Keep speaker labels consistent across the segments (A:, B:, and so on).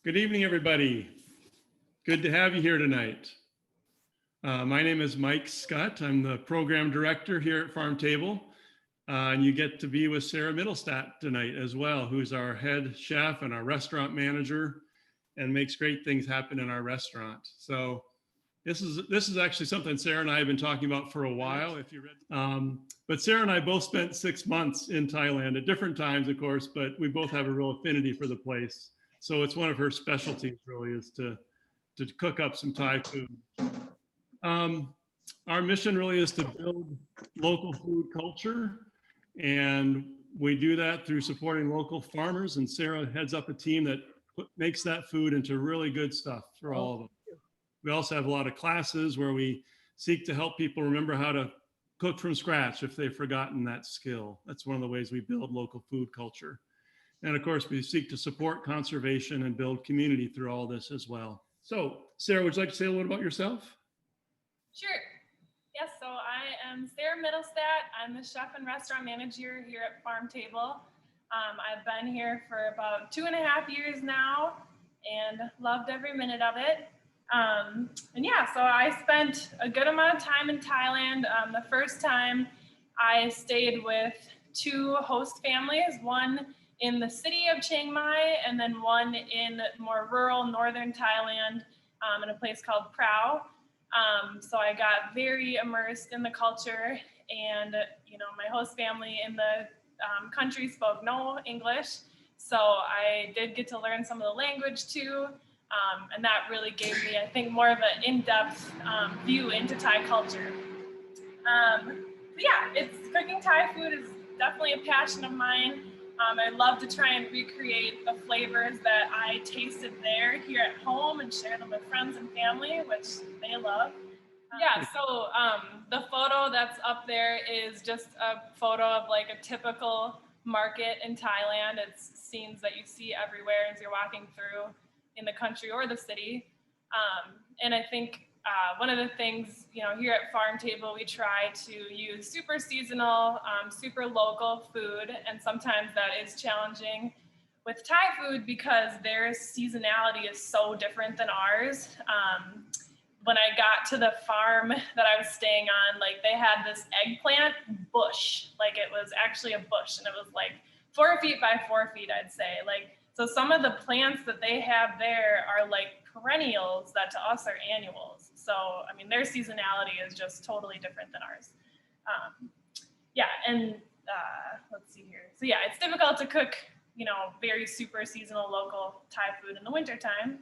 A: Good evening, everybody. Good to have you here tonight. My name is Mike Scott. I'm the program director here at Farm Table. And you get to be with Sarah Middlestat tonight as well, who's our head chef and our restaurant manager and makes great things happen in our restaurant. So this is actually something Sarah and I have been talking about for a while. If you read, but Sarah and I both spent 6 months in Thailand at different times, of course, but we both have a real affinity for the place. So it's one of her specialties, really, is to cook up some Thai food. Our mission really is to build local food culture, and we do that through supporting local farmers. And Sarah heads up a team that makes that food into really good stuff for all of them. We also have a lot of classes where we seek to help people remember how to cook from scratch if they've forgotten that skill. That's one of the ways we build local food culture. And of course, we seek to support conservation and build community through all this as well. So, Sarah, would you like to say a little about yourself?
B: Sure. Yes, so I am Sarah Middlestat. I'm the chef and restaurant manager here at Farm Table. I've been here for about 2.5 years now and loved every minute of it. And yeah, so I spent a good amount of time in Thailand. The first time I stayed with 2 host families, one in the city of Chiang Mai and then one in more rural northern Thailand in a place called Prao. So I got very immersed in the culture, and my host family in the country spoke no English, so I did get to learn some of the language too, and that really gave me, I think, more of an in-depth view into Thai culture. But yeah, cooking Thai food is definitely a passion of mine. I love to try and recreate the flavors that I tasted there here at home and share them with friends and family, which they love. Yeah, so the photo that's up there is just a photo of like a typical market in Thailand. It's scenes that you see everywhere as you're walking through in the country or the city. And I think one of the things, here at Farm Table, we try to use super seasonal, super local food. And sometimes that is challenging with Thai food because their seasonality is so different than ours. When I got to the farm that I was staying on, like they had this eggplant bush, like it was actually a bush, and it was like 4 feet by 4 feet, I'd say. Like, so some of the plants that they have there are like perennials that to us are annuals. So, I mean, their seasonality is just totally different than ours. Let's see here. So yeah, it's difficult to cook, very super seasonal local Thai food in the wintertime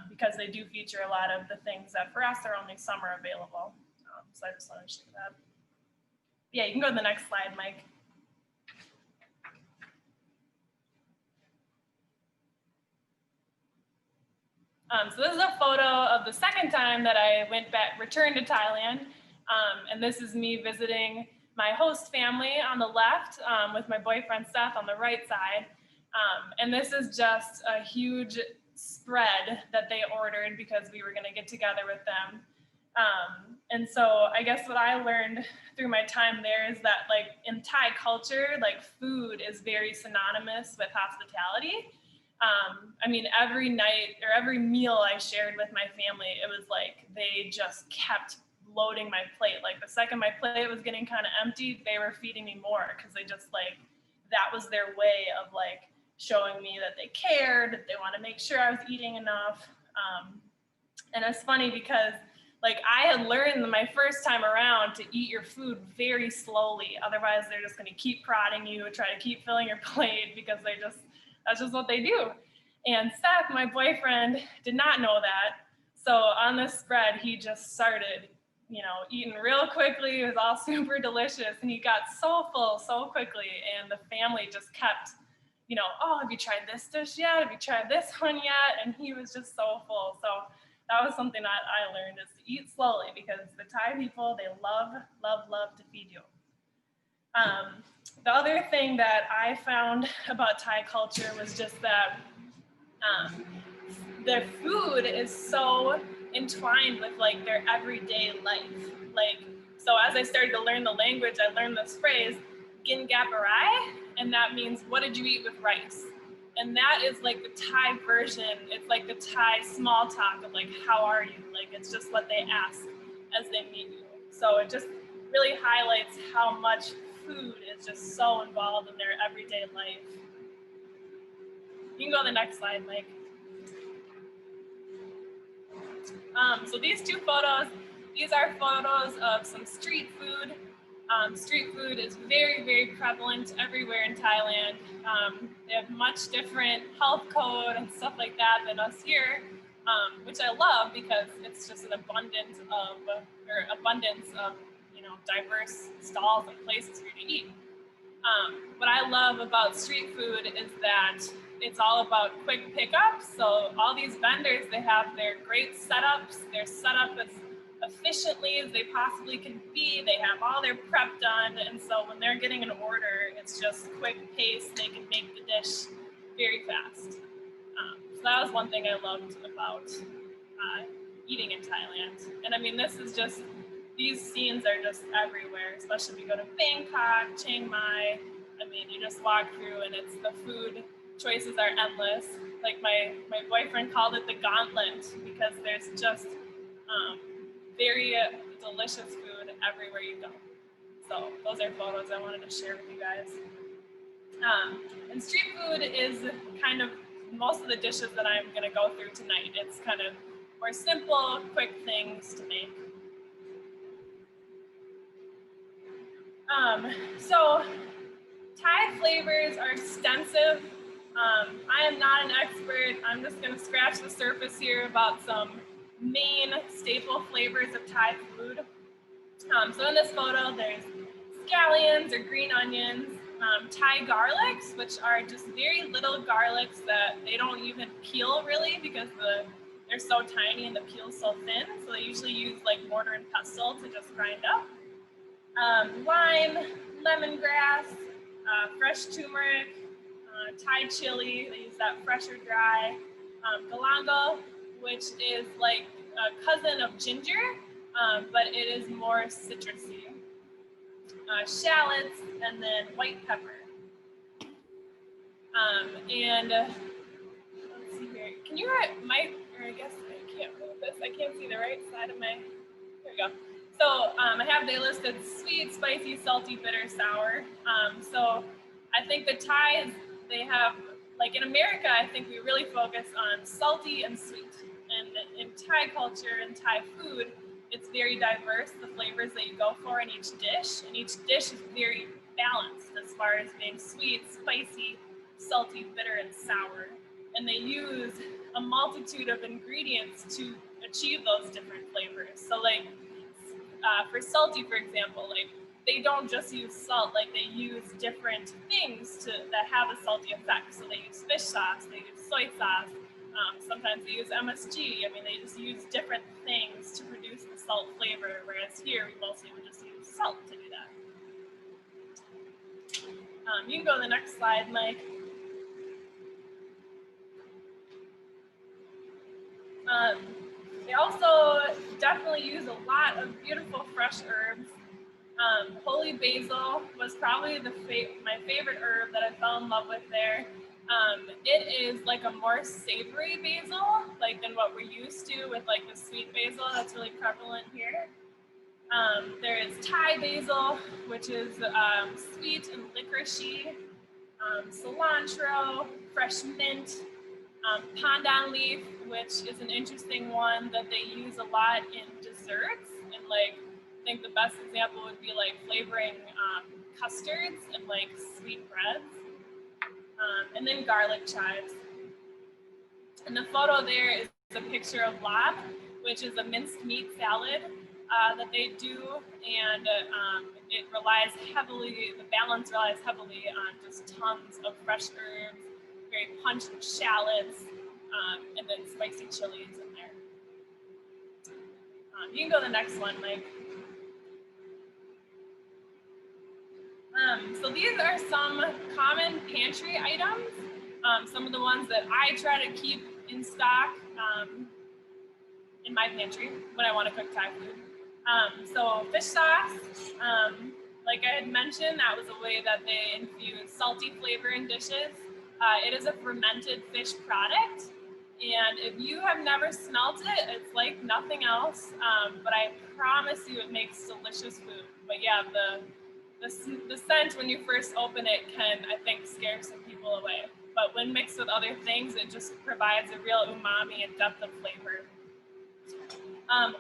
B: because they do feature a lot of the things that for us are only summer available. So I just want to share that. Yeah, you can go to the next slide, Mike. So this is a photo of the second time that I returned to Thailand. And this is me visiting my host family on the left with my boyfriend Seth on the right side. And this is just a huge spread that they ordered because we were going to get together with them. And so I guess what I learned through my time there is that like in Thai culture, like food is very synonymous with hospitality. I mean, every night or every meal I shared with my family, it was like they just kept loading my plate. Like the second my plate was getting kind of empty, they were feeding me more because they just like, that was their way of like showing me that they cared, that they want to make sure I was eating enough. And it's funny because like I had learned my first time around to eat your food very slowly. Otherwise, they're just going to keep prodding you, try to keep filling your plate because that's just what they do. And Seth, my boyfriend, did not know that. So on this spread, he just started, eating real quickly. It was all super delicious. And he got so full so quickly. And the family just kept, oh, have you tried this dish yet? Have you tried this one yet? And he was just so full. So that was something that I learned, is to eat slowly because the Thai people, they love, love, love to feed you. The other thing that I found about Thai culture was just that their food is so entwined with like their everyday life. Like, so as I started to learn the language, I learned this phrase, gin gaparai, and that means, what did you eat with rice? And that is like the Thai version. It's like the Thai small talk of like, how are you? Like, it's just what they ask as they meet you. So it just really highlights how much food is just so involved in their everyday life. You can go to the next slide, Mike. So these two photos, these are photos of some street food. Street food is very, very prevalent everywhere in Thailand. They have much different health code and stuff like that than us here, which I love because it's just an abundance of diverse stalls and places for you to eat. What I love about street food is that it's all about quick pickups. So all these vendors, they have their great setups. They're set up as efficiently as they possibly can be. They have all their prep done. And so when they're getting an order, it's just quick pace. They can make the dish very fast. So that was one thing I loved about eating in Thailand. And I mean, these scenes are just everywhere, especially if you go to Bangkok, Chiang Mai. I mean, you just walk through and the food choices are endless. Like my boyfriend called it the gauntlet because there's just very delicious food everywhere you go. So those are photos I wanted to share with you guys. And street food is kind of most of the dishes that I'm gonna go through tonight. It's kind of more simple, quick things to make. So Thai flavors are extensive. I am not an expert. I'm just going to scratch the surface here about some main staple flavors of Thai food. So in this photo, there's scallions or green onions, Thai garlics, which are just very little garlics that they don't even peel really because they're so tiny and the peel's so thin. So they usually use like mortar and pestle to just grind up. Lime, lemongrass, fresh turmeric, Thai chili, they use that fresh or dry, galangal, which is like a cousin of ginger, but it is more citrusy. Shallots, and then white pepper. Let's see here. Can you write I guess I can't move this. I can't see the right side of my, there we go. So they listed sweet, spicy, salty, bitter, sour. So I think the Thais, they have, like in America, I think we really focus on salty and sweet. And in Thai culture and Thai food, it's very diverse, the flavors that you go for in each dish. And each dish is very balanced as far as being sweet, spicy, salty, bitter, and sour. And they use a multitude of ingredients to achieve those different flavors. So like, for salty, for example, like they don't just use salt, like they use different things that have a salty effect. So they use fish sauce, they use soy sauce, sometimes they use MSG. I mean, they just use different things to produce the salt flavor, whereas here we mostly would just use salt to do that. You can go to the next slide, Mike. They also definitely use a lot of beautiful fresh herbs. Holy basil was probably my favorite herb that I fell in love with there. It is like a more savory basil, like than what we're used to with like the sweet basil that's really prevalent here. There is Thai basil, which is sweet and licoricey. Cilantro, fresh mint, pandan leaf, which is an interesting one that they use a lot in desserts. And like, I think the best example would be like flavoring custards and like sweet breads. And then garlic chives. And the photo there is a picture of lap, which is a minced meat salad that they do. And the balance relies heavily on just tons of fresh herbs, very pungent shallots, and then spicy chilies in there. You can go to the next one, Mike. So these are some common pantry items, some of the ones that I try to keep in stock in my pantry when I want to cook Thai food. So fish sauce, like I had mentioned, that was a way that they infuse salty flavor in dishes. It is a fermented fish product, and if you have never smelt it, it's like nothing else. But I promise you, it makes delicious food. But yeah, the scent when you first open it can, I think, scare some people away. But when mixed with other things, it just provides a real umami and depth of flavor.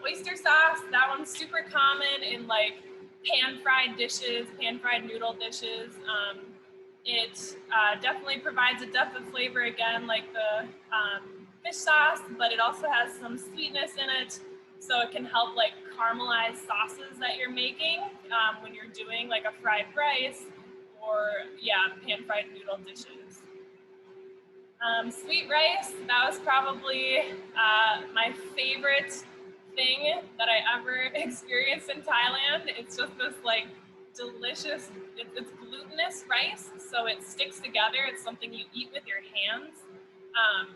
B: Oyster sauce, that one's super common in like pan-fried dishes, pan-fried noodle dishes. It definitely provides a depth of flavor again, like the fish sauce, but it also has some sweetness in it. So it can help like caramelize sauces that you're making when you're doing like a fried rice or yeah, pan-fried noodle dishes. Sweet rice, that was probably my favorite thing that I ever experienced in Thailand. It's just this like delicious, it's glutinous rice, so it sticks together. It's something you eat with your hands.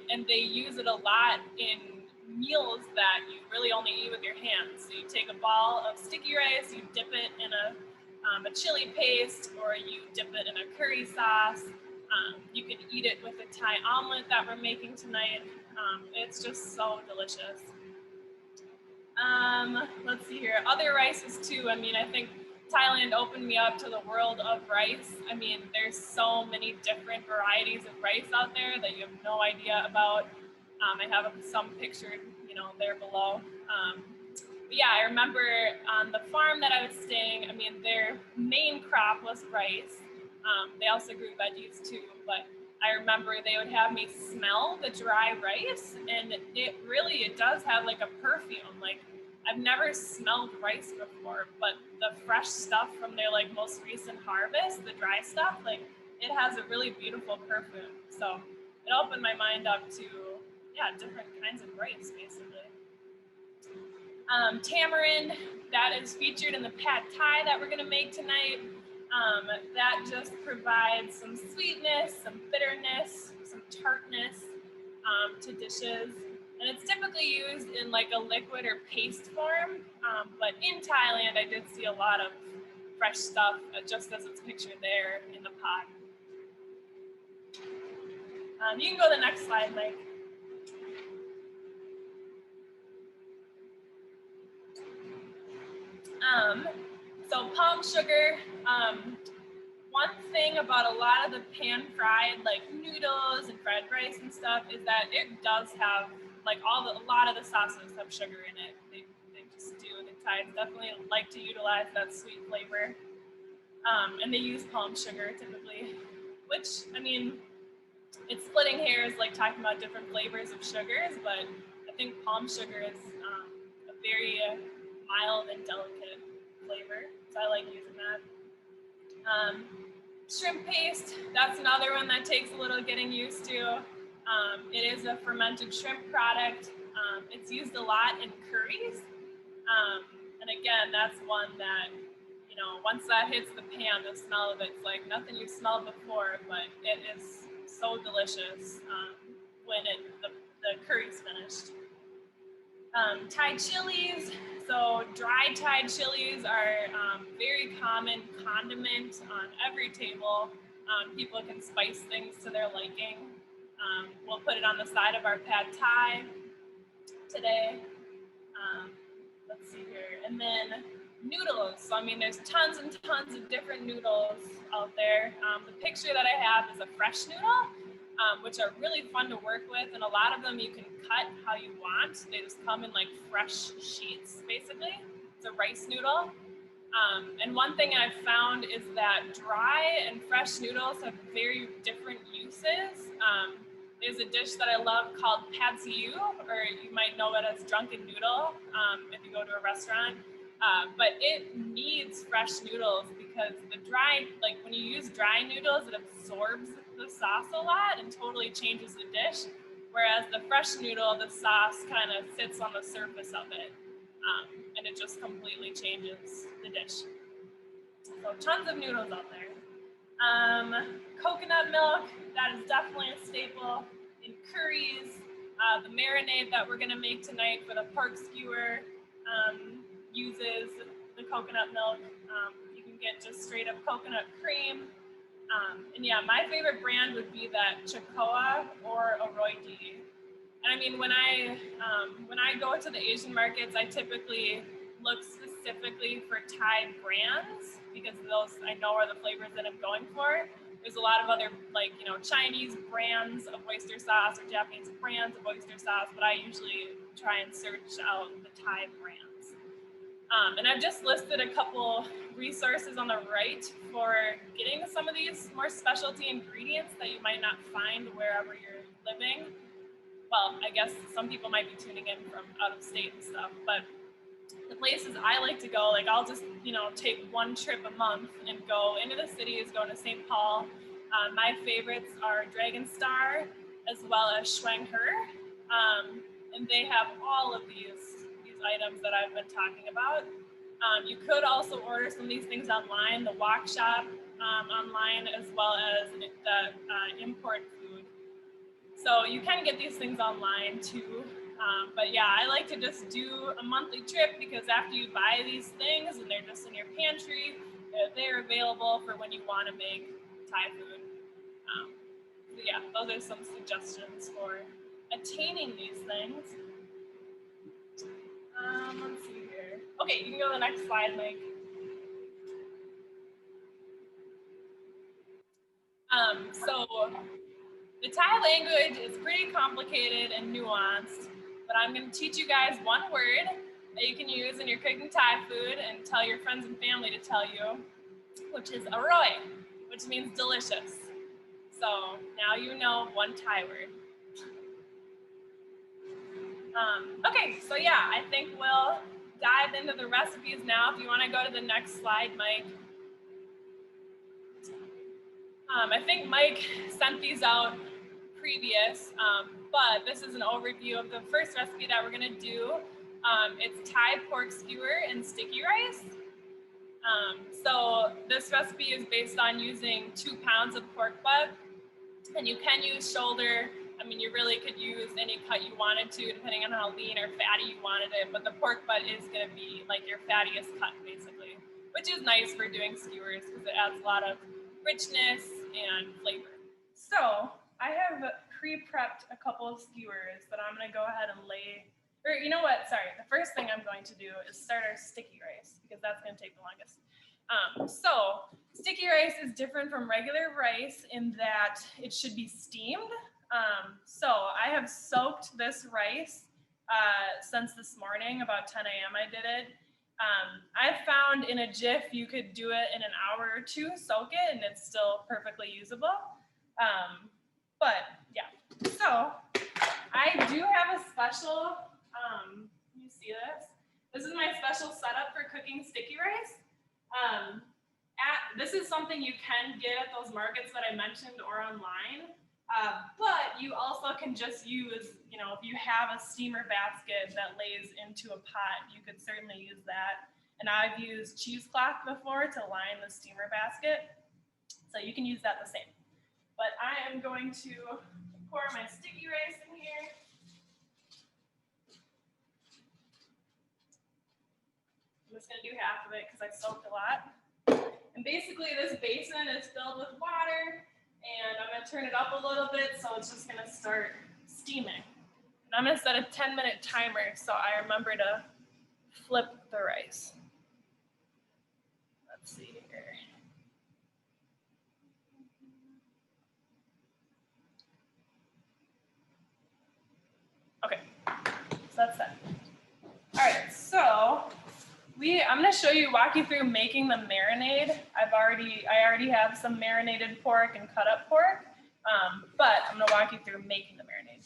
B: And they use it a lot in meals that you really only eat with your hands. So you take a ball of sticky rice, you dip it in a chili paste, or you dip it in a curry sauce. You can eat it with a Thai omelet that we're making tonight. It's just so delicious. Let's see here. Other rices too. I mean, I think Thailand opened me up to the world of rice. I mean, there's so many different varieties of rice out there that you have no idea about. I have some pictured, there below. But yeah, I remember on the farm that I was staying, I mean, their main crop was rice. They also grew veggies too, but I remember they would have me smell the dry rice, and it does have like a perfume. Like I've never smelled rice before, but the fresh stuff from their like most recent harvest, the dry stuff, like it has a really beautiful perfume. So it opened my mind up to different kinds of rice basically. Tamarind, that is featured in the Phad Thai that we're gonna make tonight. That just provides some sweetness, some bitterness, some tartness to dishes. And it's typically used in like a liquid or paste form. But in Thailand, I did see a lot of fresh stuff, just as it's pictured there in the pot. You can go to the next slide, Mike. So palm sugar, one thing about a lot of the pan-fried like noodles and fried rice and stuff is that it does have like a lot of the sauces have sugar in it. They just do. The Thais definitely like to utilize that sweet flavor. And they use palm sugar typically, which, I mean, it's splitting hairs like talking about different flavors of sugars, but I think palm sugar is a very mild and delicate flavor, so I like using that. Shrimp paste, that's another one that takes a little getting used to. It is a fermented shrimp product. It's used a lot in curries. And again, that's one that, once that hits the pan, the smell of it's like nothing you've smelled before, but it is so delicious when the curry's finished. Thai chilies. So dry Thai chilies are very common condiment on every table. People can spice things to their liking. We'll put it on the side of our Phad Thai today. Let's see here. And then noodles. So, I mean, there's tons and tons of different noodles out there. The picture that I have is a fresh noodle, which are really fun to work with. And a lot of them you can cut how you want. They just come in like fresh sheets, basically. It's a rice noodle. And one thing I've found is that dry and fresh noodles have very different uses. There's a dish that I love called Pad Thai, or you might know it as drunken noodle if you go to a restaurant. But it needs fresh noodles because the dry, like when you use dry noodles, it absorbs the sauce a lot and totally changes the dish. Whereas the fresh noodle, the sauce kind of sits on the surface of it. And it just completely changes the dish. So tons of noodles out there. Coconut milk, that is definitely a staple in curries. The marinade that we're gonna make tonight for the pork skewer uses the coconut milk. You can get just straight up coconut cream. And yeah, my favorite brand would be that Chocoa or Oroidi. And I mean, when I go to the Asian markets, I typically look specifically for Thai brands because those I know are the flavors that I'm going for. There's a lot of other like, you know, Chinese brands of oyster sauce or Japanese brands of oyster sauce, but I usually try and search out the Thai brands. And I've just listed a couple resources on the right for getting some of these more specialty ingredients that you might not find wherever you're living. Well, I guess some people might be tuning in from out of state and stuff, but the places I like to go, like I'll just, you know, take one trip a month and go into the cities, going to St. Paul. My favorites are Dragon Star as well as Shuanghe. And they have all of these items that I've been talking about. You could also order some of these things online, the Wok Shop online, as well as the import food. So you can get these things online too. But yeah, I like to just do a monthly trip because after you buy these things and they're just in your pantry, they're available for when you want to make Thai food. So yeah, those are some suggestions for attaining these things. Let's see here. Okay, you can go to the next slide, Mike. So the Thai language is pretty complicated and nuanced, but I'm going to teach you guys one word that you can use in your cooking Thai food and tell your friends and family to tell you, which is aroi, which means delicious. So now you know one Thai word. Okay, so yeah, I think we'll dive into the recipes now. If you want to go to the next slide, Mike. I think Mike sent these out previous, but this is an overview of the first recipe that we're going to do. It's Thai pork skewer and sticky rice. So this recipe is based on using 2 pounds of pork butt, and you can use shoulder. I mean, you really could use any cut you wanted to, depending on how lean or fatty you wanted it, but the pork butt is going to be like your fattiest cut, basically, which is nice for doing skewers because it adds a lot of richness and flavor. So I have pre-prepped a couple of skewers that I'm going to go ahead and lay, or you know what, sorry, the first thing I'm going to do is start our sticky rice because that's going to take the longest. So sticky rice is different from regular rice in that it should be steamed. So I have soaked this rice since this morning, about 10 a.m. I did it. I found in a jiff you could do it in an hour or two, soak it, and it's still perfectly usable. But yeah, so I do have a special, you see this? This is my special setup for cooking sticky rice. This is something you can get at those markets that I mentioned or online. But you also can just use, you know, if you have a steamer basket that lays into a pot, you could certainly use that. And I've used cheesecloth before to line the steamer basket. So you can use that the same. But I am going to pour my sticky rice in here. I'm just going to do half of it because I soaked a lot. And basically this basin is filled with water. And I'm going to turn it up a little bit, so it's just going to start steaming. And I'm going to set a 10-minute timer so I remember to flip the rice. Let's see here. Okay, so that's that. All right, so I'm going to walk you through making the marinade. I already have some marinated pork and cut up pork, but I'm going to walk you through making the marinade.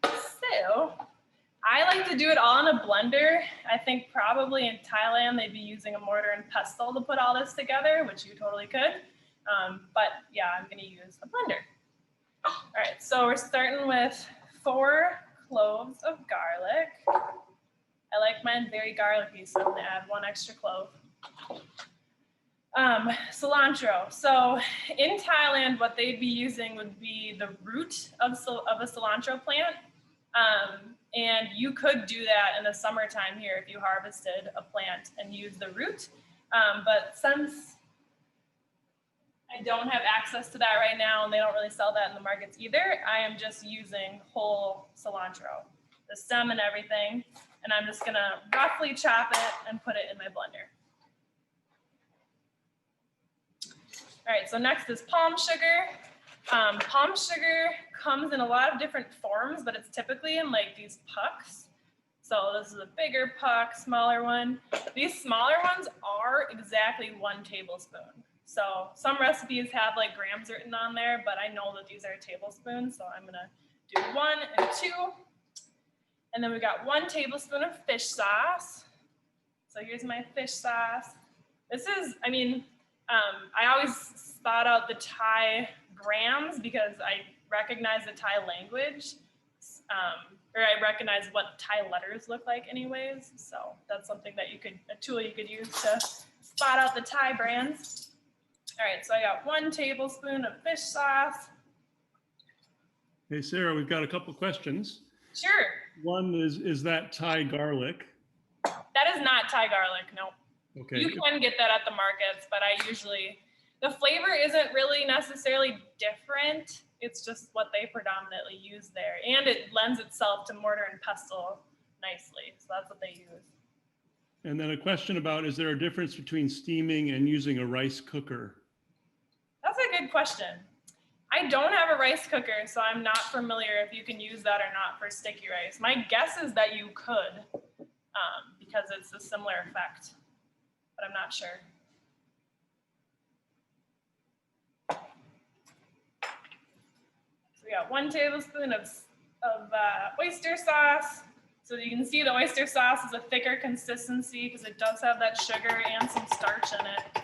B: So I like to do it all in a blender. I think probably in Thailand they'd be using a mortar and pestle to put all this together, which you totally could. But yeah, I'm going to use a blender. All right, so we're starting with 4 cloves of garlic. I like mine very garlicky, so I'm going to add 1 extra clove. Cilantro. So in Thailand, what they'd be using would be the root of a cilantro plant. And you could do that in the summertime here if you harvested a plant and used the root. But since I I don't have access to that right now, and they don't really sell that in the markets either. I am just using whole cilantro, the stem and everything, and I'm just gonna roughly chop it and put it in my blender. All right, so next is palm sugar. Palm sugar comes in a lot of different forms, but it's typically in like these pucks. So this is a bigger puck, smaller one. These smaller ones are exactly 1 tablespoon. So some recipes have like grams written on there, but I know that these are tablespoons. So I'm gonna do 1 and 2. And then we got 1 tablespoon of fish sauce. So here's my fish sauce. This is, I mean, I always thought out the Thai grams because I recognize the Thai language, or I recognize what Thai letters look like anyways. So that's something that a tool you could use to spot out the Thai brands. All right, so I got 1 tablespoon of fish sauce.
A: Hey, Sarah, we've got a couple questions.
B: Sure.
A: One is that Thai garlic?
B: That is not Thai garlic, no.
A: Okay.
B: You can get that at the markets, but the flavor isn't really necessarily different. It's just what they predominantly use there. And it lends itself to mortar and pestle nicely. So that's what they use.
A: And then a question about, is there a difference between steaming and using a rice cooker?
B: That's a good question. I don't have a rice cooker, so I'm not familiar if you can use that or not for sticky rice. My guess is that you could, because it's a similar effect, but I'm not sure. So we got 1 tablespoon of oyster sauce. So you can see the oyster sauce is a thicker consistency because it does have that sugar and some starch in it.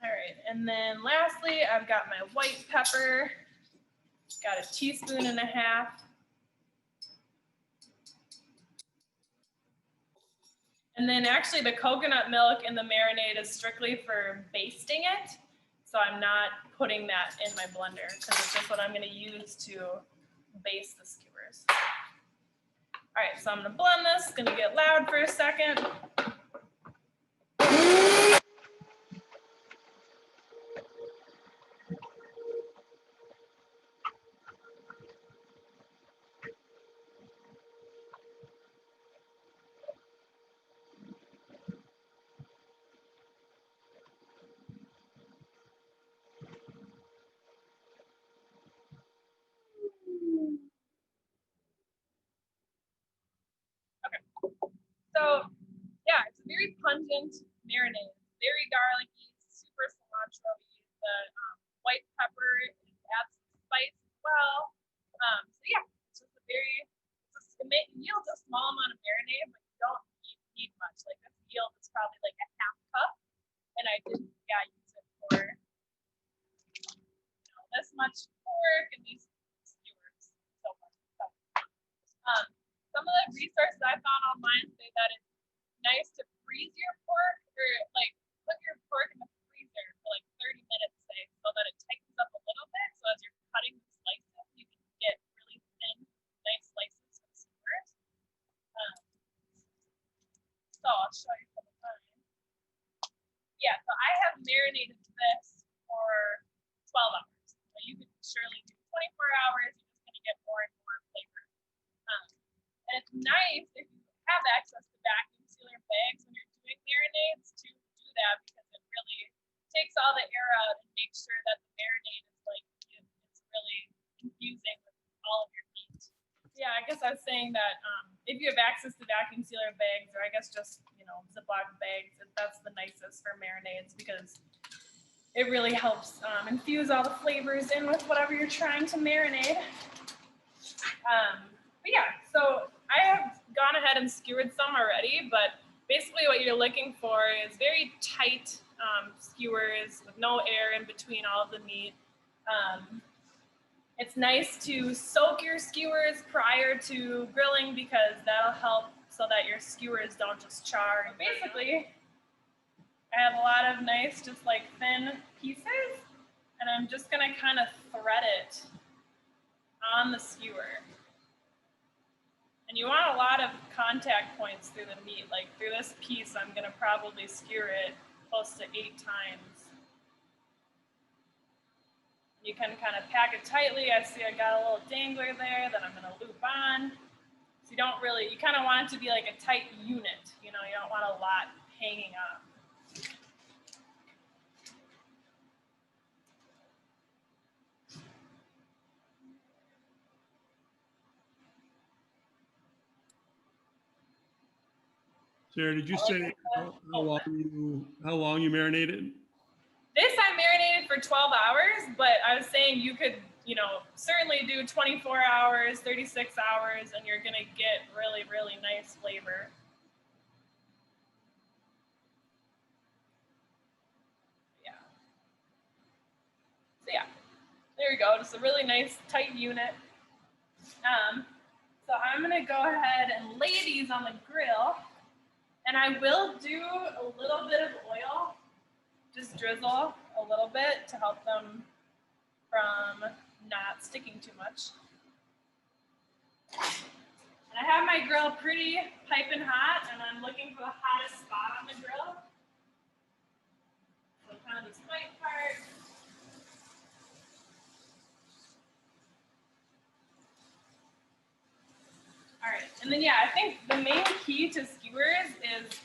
B: All right, and then lastly, I've got my white pepper. Got 1.5 teaspoons. And then actually the coconut milk in the marinade is strictly for basting it. So I'm not putting that in my blender because it's just what I'm going to use to baste the skewers. All right, so I'm going to blend this. It's going to get loud for a second. So yeah, it's a very pungent marinade, very garlicky, super cilantro-y. The white pepper adds some spice as well. So yeah, it's just it yields a small amount of marinade, but you don't need much. Like this yield is probably like a 1/2 cup, and I did use it for this much pork and these skewers so far. So, some of the resources I found online say that it's nice to freeze your pork, or like put your pork in the freezer for like 30 minutes, say, so that it tightens up a little bit. So as you're cutting the slices, you can get really thin, nice slices of skewers. So I'll show you some of mine. Yeah, so I have marinated this for 12 hours. So you can surely do 24 hours. You're just going to get more and more flavor. And it's nice if you have access to vacuum sealer bags when you're doing marinades to do that, because it really takes all the air out and makes sure that the marinade is like it's really infusing with all of your meat. Yeah, I guess I was saying that if you have access to vacuum sealer bags, or I guess just Ziploc bags, that's the nicest for marinades because it really helps infuse all the flavors in with whatever you're trying to marinate. But yeah, so I have gone ahead and skewered some already, but basically what you're looking for is very tight skewers with no air in between all of the meat. It's nice to soak your skewers prior to grilling because that'll help so that your skewers don't just char. And basically, I have a lot of nice, just like thin pieces, and I'm just gonna kind of thread it on the skewer. And you want a lot of contact points through the meat. Like through this piece, I'm gonna probably skewer it close to 8 times. You can kind of pack it tightly. I see I got a little dangler there that I'm gonna loop on. So you don't really, you kind of want it to be like a tight unit. You know, you don't want a lot hanging up.
A: Sarah, did you say how long you marinated?
B: This I marinated for 12 hours, but I was saying you could, you know, certainly do 24 hours, 36 hours, and you're gonna get really, really nice flavor. Yeah. So yeah, there we go. Just a really nice tight unit. So I'm gonna go ahead and lay these on the grill, and I will do a little bit of oil, just drizzle a little bit to help them from not sticking too much. And I have my grill pretty piping hot, and I'm looking for the hottest spot on the grill. So kind of this white part. All right, and then yeah, I think the main key to skewers is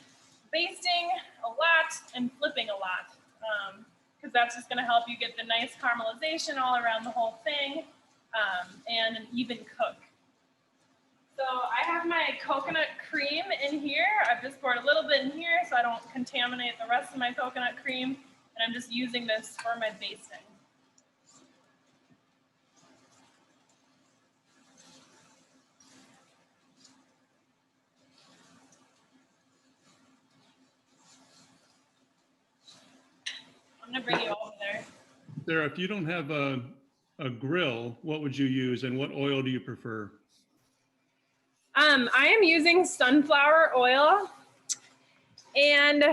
B: basting a lot and flipping a lot, because that's just gonna help you get the nice caramelization all around the whole thing, and an even cook. So I have my coconut cream in here. I've just poured a little bit in here so I don't contaminate the rest of my coconut cream, and I'm just using this for my basting. I'm gonna bring you over there.
A: Sarah, if you don't have a grill, what would you use and what oil do you prefer?
B: I am using sunflower oil, and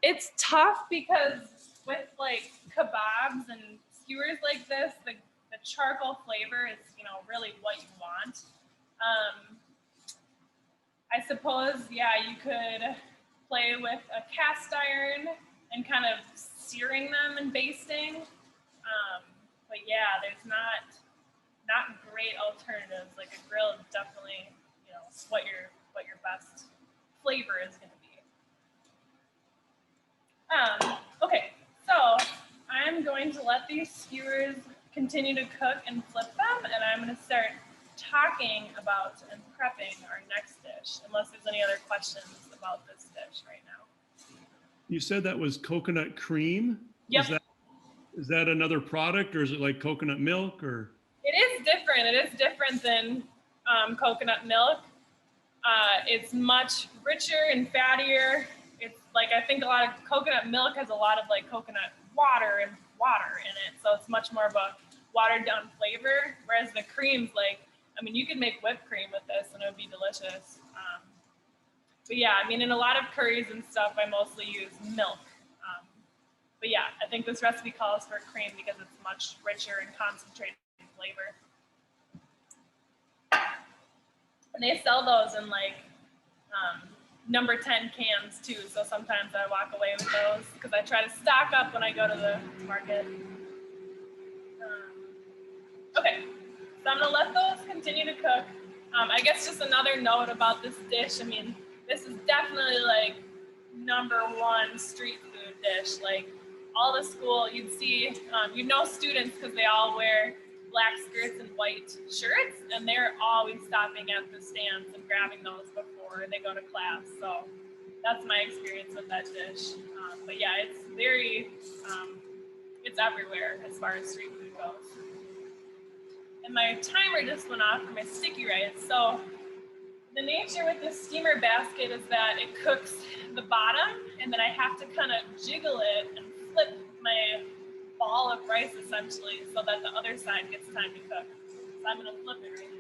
B: it's tough because with like kebabs and skewers like this, the charcoal flavor is, you know, really what you want. I suppose, yeah, you could play with a cast iron and kind of searing them and basting. But yeah, there's not great alternatives. Like a grill is definitely, you know, what your best flavor is going to be. Okay, so I'm going to let these skewers continue to cook and flip them, and I'm going to start talking about and prepping our next dish, unless there's any other questions about this dish right now.
A: You said that was coconut cream?
B: Yep.
A: Is that another product, or is it like coconut milk, or?
B: It is different. It is different than coconut milk. It's much richer and fattier. It's like, I think a lot of coconut milk has a lot of like coconut water in it. So it's much more of a watered down flavor. Whereas the cream's like, I mean, you could make whipped cream with this and it would be delicious. But yeah, I mean, in a lot of curries and stuff, I mostly use milk. But yeah, I think this recipe calls for cream because it's much richer and concentrated in flavor. And they sell those in like number 10 cans too. So sometimes I walk away with those because I try to stock up when I go to the market. Okay, so I'm gonna let those continue to cook. I guess just another note about this dish. I mean, this is definitely like #1 street food dish. Like all the school, you'd see, you'd know students because they all wear black skirts and white shirts, and they're always stopping at the stands and grabbing those before they go to class. So that's my experience with that dish. But yeah, it's very, it's everywhere as far as street food goes. And my timer just went off for my sticky rice. So the nature with this steamer basket is that it cooks the bottom, and then I have to kind of jiggle it and flip my ball of rice essentially so that the other side gets time to cook. So I'm gonna flip it right now.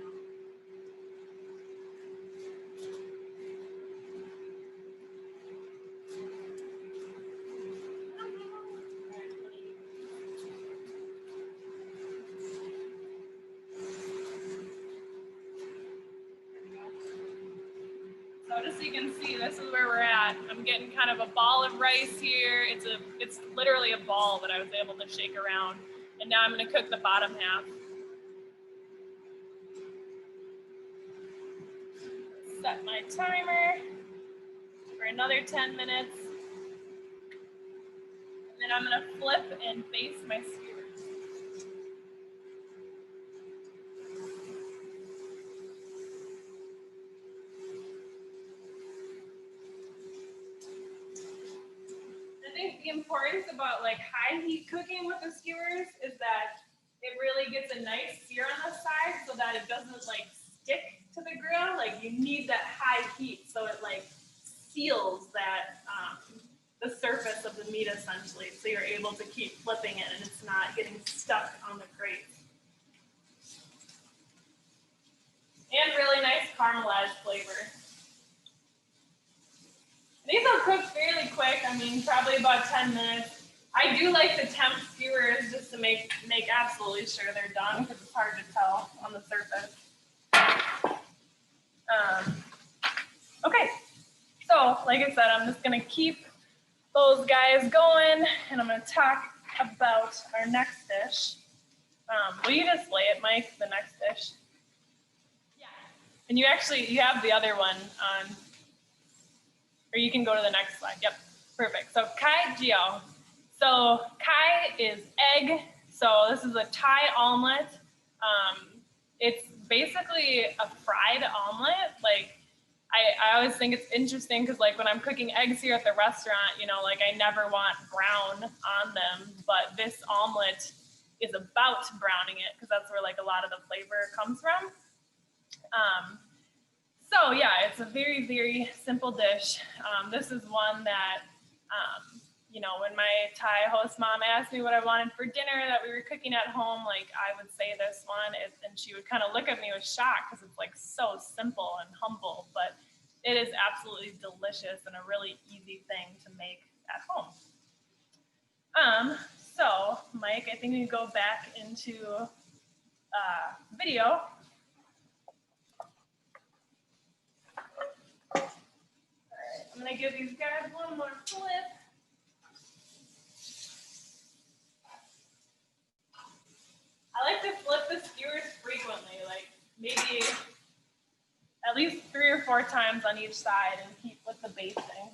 B: So just so you can see, this is where we're at. I'm getting kind of a ball of rice here. It's literally a ball that I was able to shake around. And now I'm gonna cook the bottom half. Set my timer for another 10 minutes. And then I'm gonna flip and baste my skewers. I think the importance about like high heat cooking with the skewers is that it really gets a nice sear on the side so that it doesn't like stick to the grill. Like you need that high heat so it like seals that the surface of the meat essentially, so you're able to keep flipping it and it's not getting stuck on the grate. And really nice caramelized flavor. These will cook fairly quick. I mean, probably about 10 minutes. I do like to temp skewers just to make absolutely sure they're done because it's hard to tell on the surface. Okay, so like I said, I'm just gonna keep those guys going and I'm gonna talk about our next dish. Will you display it, Mike, the next dish? Yeah. And you have the other one on. Or you can go to the next slide. Yep, perfect. So kai jiao. So kai is egg. So this is a Thai omelet. It's basically a fried omelet. Like I always think it's interesting because like when I'm cooking eggs here at the restaurant, you know, like I never want brown on them, but this omelet is about browning it because that's where like a lot of the flavor comes from. So yeah, it's a very, very simple dish. This is one that, you know, when my Thai host mom asked me what I wanted for dinner that we were cooking at home, like I would say this one, and she would kind of look at me with shock because it's like so simple and humble, but it is absolutely delicious and a really easy thing to make at home. So Mike, I think we can go back into video. I'm gonna give these guys one more flip. I like to flip the skewers frequently, like maybe at least 3 or 4 times on each side and keep with the basting.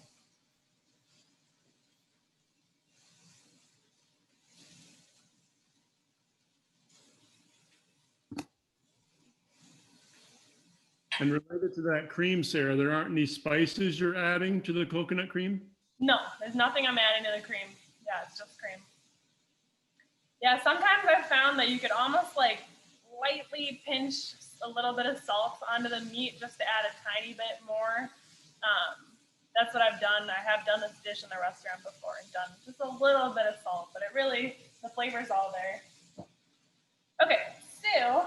A: And related to that cream, Sarah, there aren't any spices you're adding to the coconut cream?
B: No, there's nothing I'm adding to the cream. Yeah, it's just cream. Yeah, sometimes I've found that you could almost like lightly pinch a little bit of salt onto the meat just to add a tiny bit more. That's what I've done. I have done this dish in the restaurant before and done just a little bit of salt, but it really, the flavor's all there. Okay, so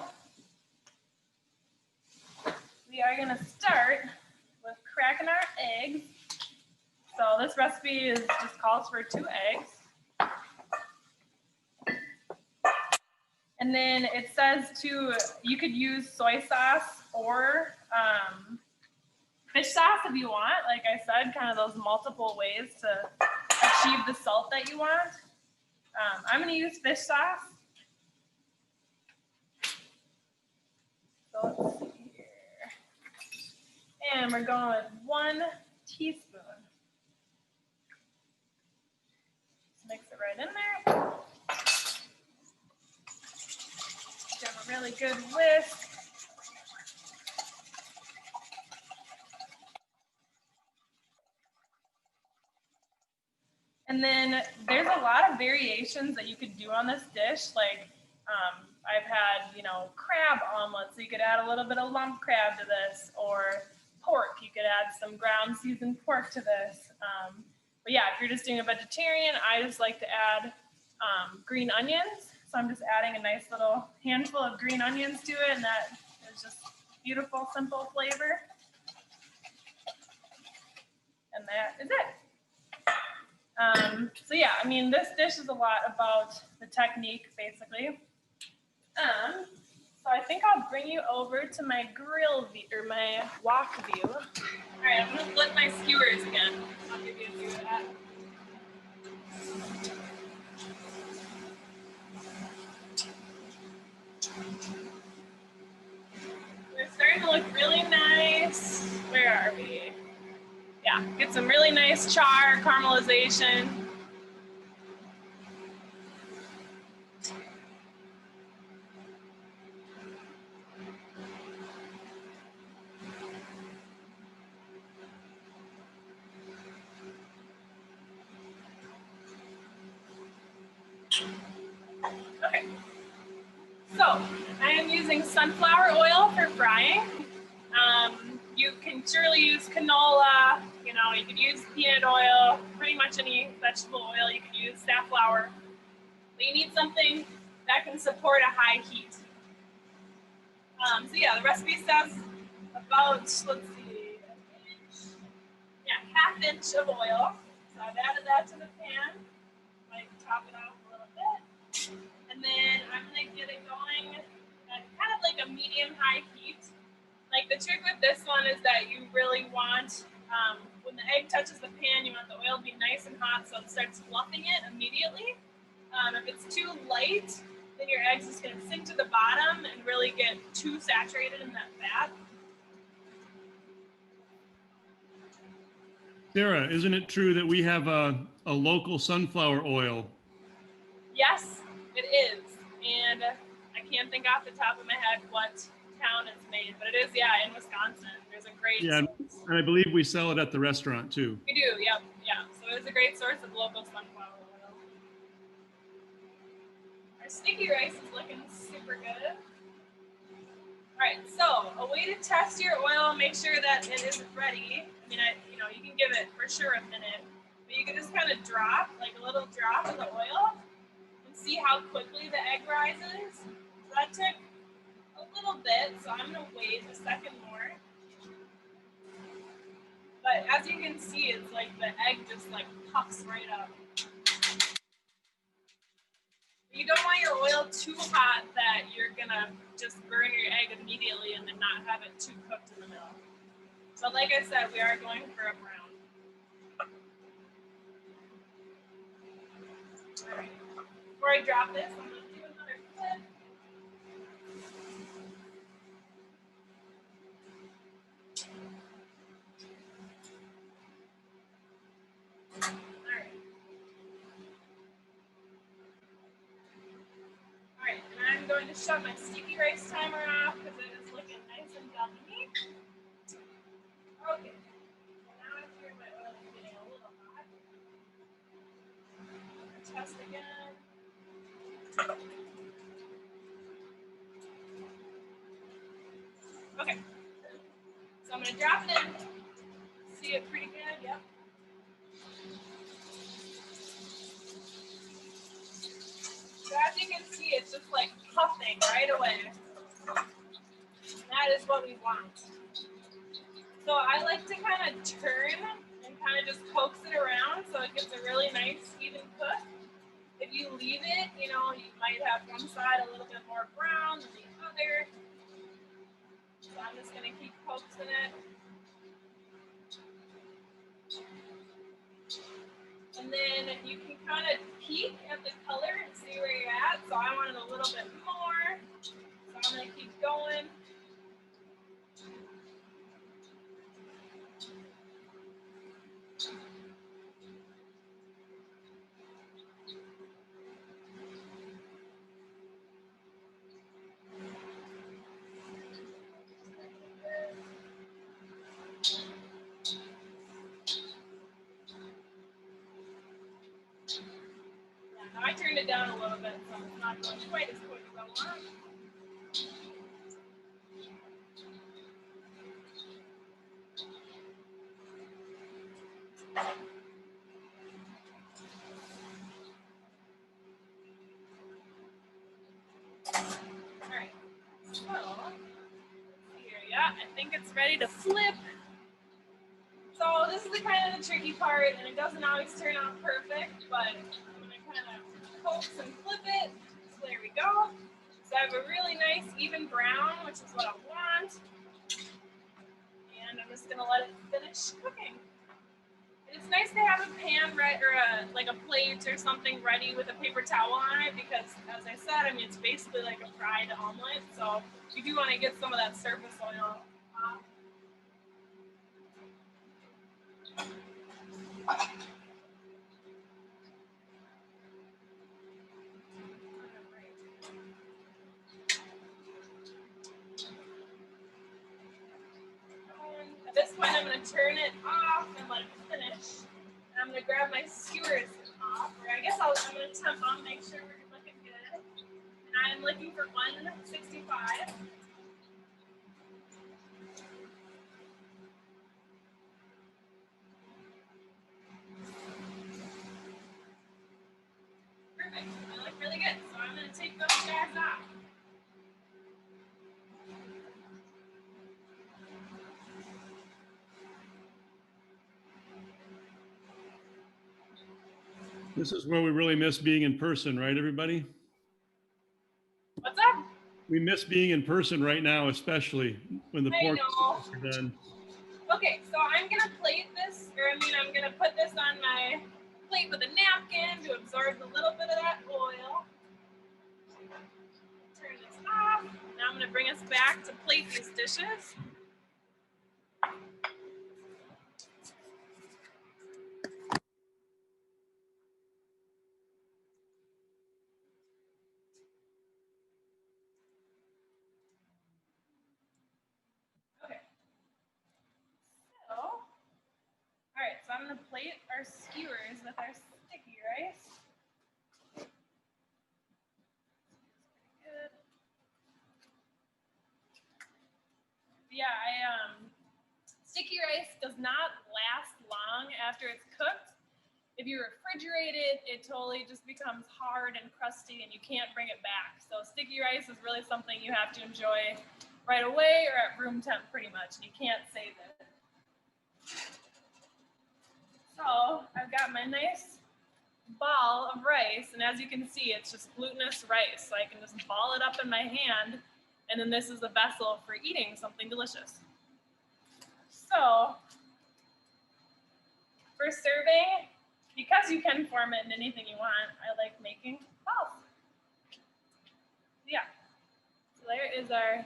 B: we are gonna start with cracking our eggs. So this recipe just calls for 2 eggs. And then it says you could use soy sauce or fish sauce if you want. Like I said, kind of those multiple ways to achieve the salt that you want. I'm gonna use fish sauce. So let's see here. And we're going with 1 teaspoon. Just mix it right in there. Give a really good whisk. And then there's a lot of variations that you could do on this dish. Like I've had, you know, crab omelets. So you could add a little bit of lump crab to this, or pork. You could add some ground seasoned pork to this. But yeah, if you're just doing a vegetarian, I just like to add green onions. So I'm just adding a nice little handful of green onions to it, and that is just beautiful, simple flavor. And that is it. So yeah, I mean, this dish is a lot about the technique, basically. So I think I'll bring you over to my grill view, or my wok view. All right, I'm gonna flip my skewers again. I'll give you a view of that. They're starting to look really nice. Where are we? Yeah, get some really nice char, caramelization. Okay, so I am using sunflower oil for frying. You can surely use canola, you know, you could use peanut oil, pretty much any vegetable oil you could use, safflower. But you need something that can support a high heat. So yeah, the recipe says about, let's see, half inch of oil. So I've added that to the pan. Might top it off a little bit. And then I'm gonna get it going at kind of like a medium-high heat. Like the trick with this one is that you really want, when the egg touches the pan, you want the oil to be nice and hot so it starts fluffing it immediately. If it's too light, then your egg's just gonna sink to the bottom and really get too saturated in that fat.
A: Sarah, isn't it true that we have a local sunflower oil?
B: Yes, it is. And I can't think off the top of my head what town it's made, but it is, yeah, in Wisconsin. There's a great
A: Yeah,
B: source.
A: and I believe we sell it at the restaurant too.
B: We do, yep, yeah. So it's a great source of local sunflower oil. Our sticky rice is looking super good. All right, so a way to test your oil, make sure that it isn't ready. I mean, you can give it for sure a minute, but you can just kind of drop, like a little drop of the oil, and see how quickly the egg rises. So that took a little bit, so I'm gonna wait a second more. But as you can see, it's like the egg just like puffs right up. You don't want your oil too hot that you're gonna just burn your egg immediately and then not have it too cooked in the middle. So like I said, we are going for a brown. All right. Before I drop this, I'm gonna do another flip. All right, and I'm going to shut my sticky rice timer off because it is looking nice and done. Okay, so now I hear my oil is getting a little hot. Test again. Okay, so I'm going to drop it in. See it pretty good, yep. So as you can see, it's just like puffing right away. That is what we want. So I like to kind of turn and kind of just coax it around so it gets a really nice even cook. If you leave it, you might have one side a little bit more brown than the other. So I'm just going to keep coaxing it. And then you can kind of peek at the color and see where you're at. So I wanted a little bit more. So I'm going to keep going. Now I turned it down a little bit, so it's not going quite as quick as I want. Alright, so here, yeah, I think it's ready to flip. So this is the kind of the tricky part, and it doesn't always turn out perfect, but I'm going to kind of coax and flip it. So there we go. So have a really nice even brown, which is what I want. And I'm just gonna let it finish cooking. And it's nice to have a pan or like a plate or something ready with a paper towel on it because, as I said, I mean, it's basically like a fried omelet. So you do want to get some of that surface oil off. At this point, I'm going to turn it off and let it finish. And I'm going to grab my skewers off. Or I guess I'm going to temp them, make sure we're looking good. And I'm looking for 165. Perfect. They look really good. So I'm going to take those guys off.
A: This is where we really miss being in person, right, everybody?
B: What's up?
A: We miss being in person right now, especially when the pork is done.
B: Okay, so I'm gonna plate this, I'm gonna put this on my plate with a napkin to absorb a little bit of that oil. Turn this off. Now I'm gonna bring us back to plate these dishes. All right, so I'm gonna plate our skewers with our sticky rice. Good. Yeah, sticky rice does not last long after it's cooked. If you refrigerate it, it totally just becomes hard and crusty and you can't bring it back. So sticky rice is really something you have to enjoy right away or at room temp pretty much, and you can't save it. So I've got my nice ball of rice, and as you can see, it's just glutinous rice. So I can just ball it up in my hand, and then this is a vessel for eating something delicious. So for serving, because you can form it in anything you want, I like making balls. Yeah, so there is our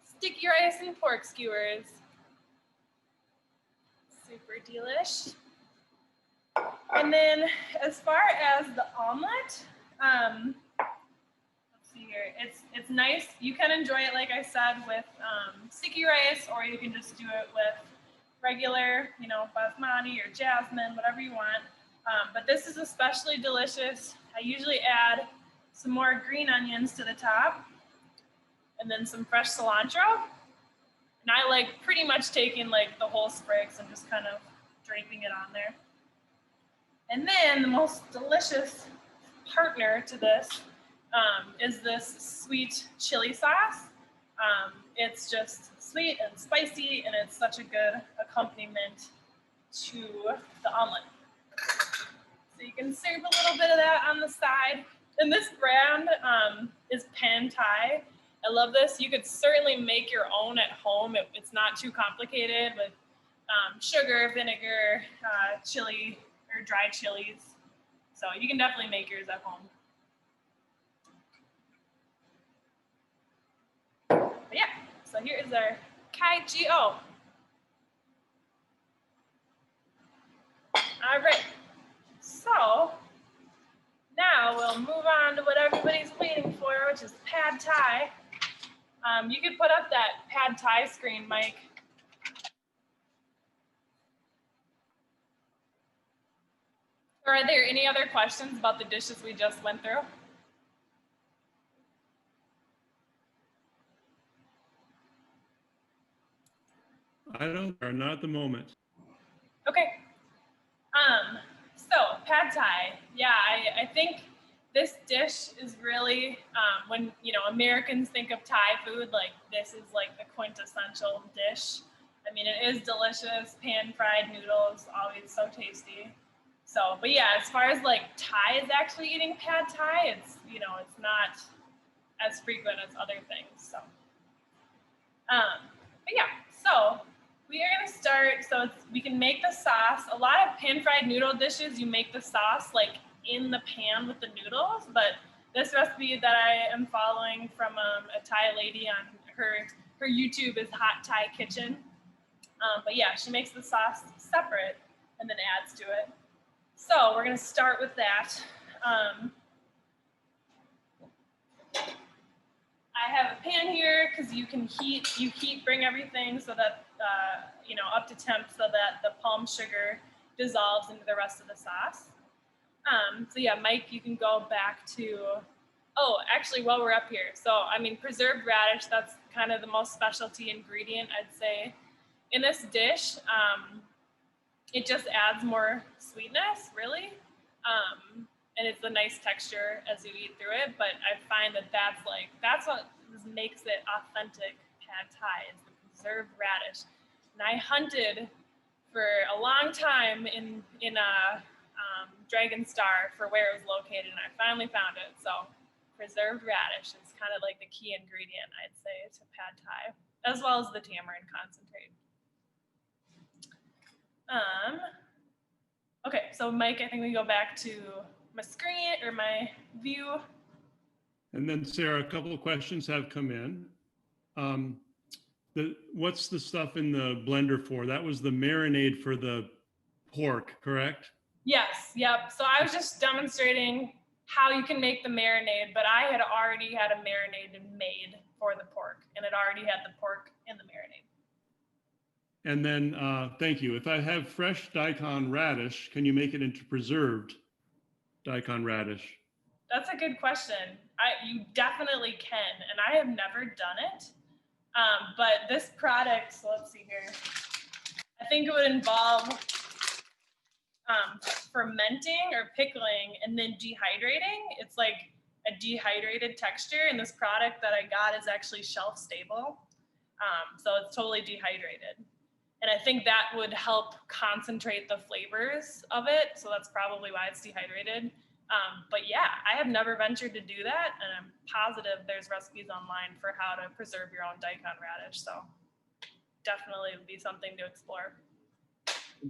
B: sticky rice and pork skewers. Super delish. And then as far as the omelet, let's see here, it's nice. You can enjoy it, like I said, with sticky rice, or you can just do it with regular, basmati or jasmine, whatever you want. But this is especially delicious. I usually add some more green onions to the top and then some fresh cilantro. And I like pretty much taking like the whole sprigs and just kind of draping it on there. And then the most delicious partner to this is this sweet chili sauce. It's just sweet and spicy, and it's such a good accompaniment to the omelet. So you can serve a little bit of that on the side. And this brand is Phad Thai. I love this. You could certainly make your own at home. It's not too complicated with sugar, vinegar, chili, or dried chilies. So you can definitely make yours at home. But yeah, so here is our kai gio. All right, so now we'll move on to what everybody's waiting for, which is Phad Thai. You could put up that Phad Thai screen, Mike. Or are there any other questions about the dishes we just went through?
A: Not at the moment.
B: Okay. So Phad Thai, yeah, I think this dish is really, when, Americans think of Thai food, like this is like the quintessential dish. I mean, it is delicious, pan-fried noodles, always so tasty. So, but yeah, as far as like Thai is actually eating Phad Thai, it's, it's not, as frequent as other things. So, but yeah, so we are gonna start. So we can make the sauce. A lot of pan-fried noodle dishes, you make the sauce like in the pan with the noodles, but this recipe that I am following from a Thai lady on her YouTube is Phad Thai Kitchen. But yeah, she makes the sauce separate and then adds to it. So we're gonna start with that. I have a pan here because you bring everything so that, up to temp so that the palm sugar dissolves into the rest of the sauce. So yeah, Mike, you can go back to, oh, actually, while we're up here. So, I mean, preserved radish, that's kind of the most specialty ingredient, I'd say. In this dish, it just adds more sweetness, really. And it's a nice texture as you eat through it. But I find that that's what makes it authentic Pad Thai is the preserved radish. And I hunted for a long time in Dragon Star for where it was located, and I finally found it. So preserved radish is kind of like the key ingredient, I'd say, to Pad Thai, as well as the tamarind concentrate. Okay, so Mike, I think we go back to my screen or my view.
A: And then Sarah, a couple of questions have come in. What's the stuff in the blender for? That was the marinade for the pork, correct?
B: Yes, yep. So I was just demonstrating how you can make the marinade, but I had already had a marinade made for the pork, and it already had the pork in the marinade.
A: And then, thank you. If I have fresh daikon radish, can you make it into preserved daikon radish?
B: That's a good question. You definitely can, and I have never done it. But this product, so let's see here. I think it would involve fermenting or pickling and then dehydrating. It's like a dehydrated texture, and this product that I got is actually shelf stable. So it's totally dehydrated. And I think that would help concentrate the flavors of it. So that's probably why it's dehydrated. But yeah, I have never ventured to do that. And I'm positive there's recipes online for how to preserve your own daikon radish. So definitely would be something to explore.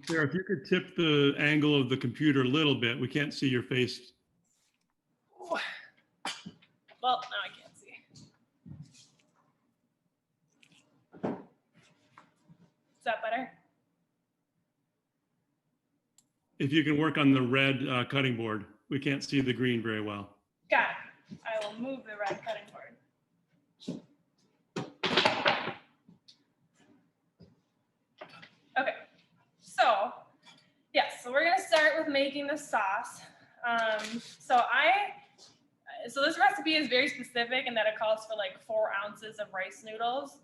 A: Sarah, if you could tip the angle of the computer a little bit, we can't see your face.
B: Well, now I can't see. Is that better?
A: If you can work on the red cutting board, we can't see the green very well.
B: Got it. I will move the red cutting board. Okay, so yes, so we're gonna start with making the sauce. So this recipe is very specific in that it calls for like 4 ounces of rice noodles.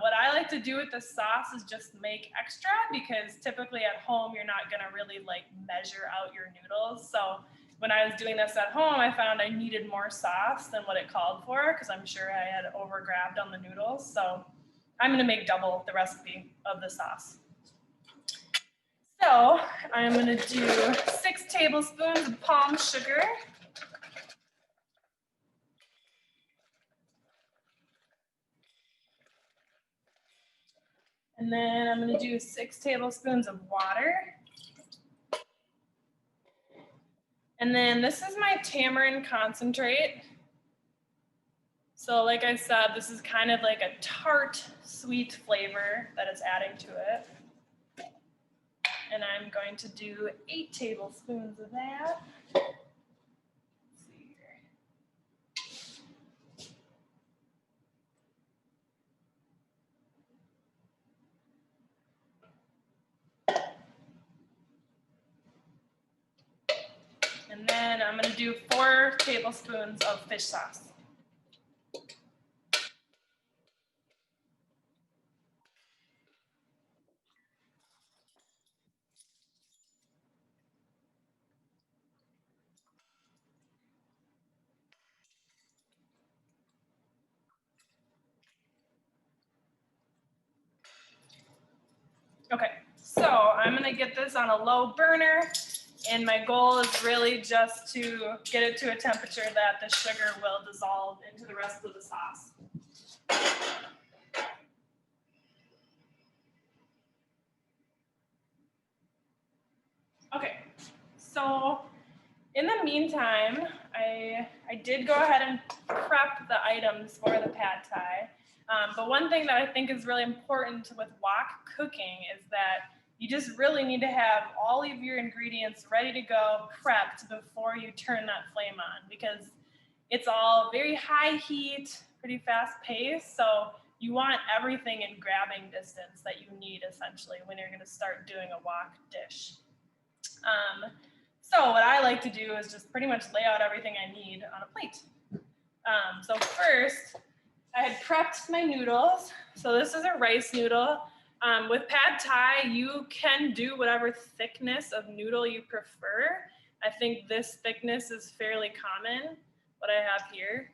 B: What I like to do with the sauce is just make extra, because typically at home you're not gonna really like measure out your noodles. So when I was doing this at home, I found I needed more sauce than what it called for, because I'm sure I had overgrabbed on the noodles. So I'm gonna make double the recipe of the sauce. So I'm gonna do 6 tablespoons of palm sugar. And then I'm gonna do 6 tablespoons of water. And then this is my tamarind concentrate. So like I said, this is kind of like a tart, sweet flavor that it's adding to it. And I'm going to do 8 tablespoons of that. Let's see here. And then I'm going to do 4 tablespoons of fish sauce. Okay, so I'm gonna get this on a low burner And my goal is really just to get it to a temperature that the sugar will dissolve into the rest of the sauce. Okay, so in the meantime, I did go ahead and prep the items for the Pad Thai. But one thing that I think is really important with wok cooking is that you just really need to have all of your ingredients ready to go, prepped before you turn that flame on, because it's all very high heat, pretty fast paced. So you want everything in grabbing distance that you need essentially when you're gonna start doing a wok dish. So what I like to do is just pretty much lay out everything I need on a plate. So first, I had prepped my noodles. So this is a rice noodle. With Pad Thai, you can do whatever thickness of noodle you prefer. I think this thickness is fairly common, what I have here.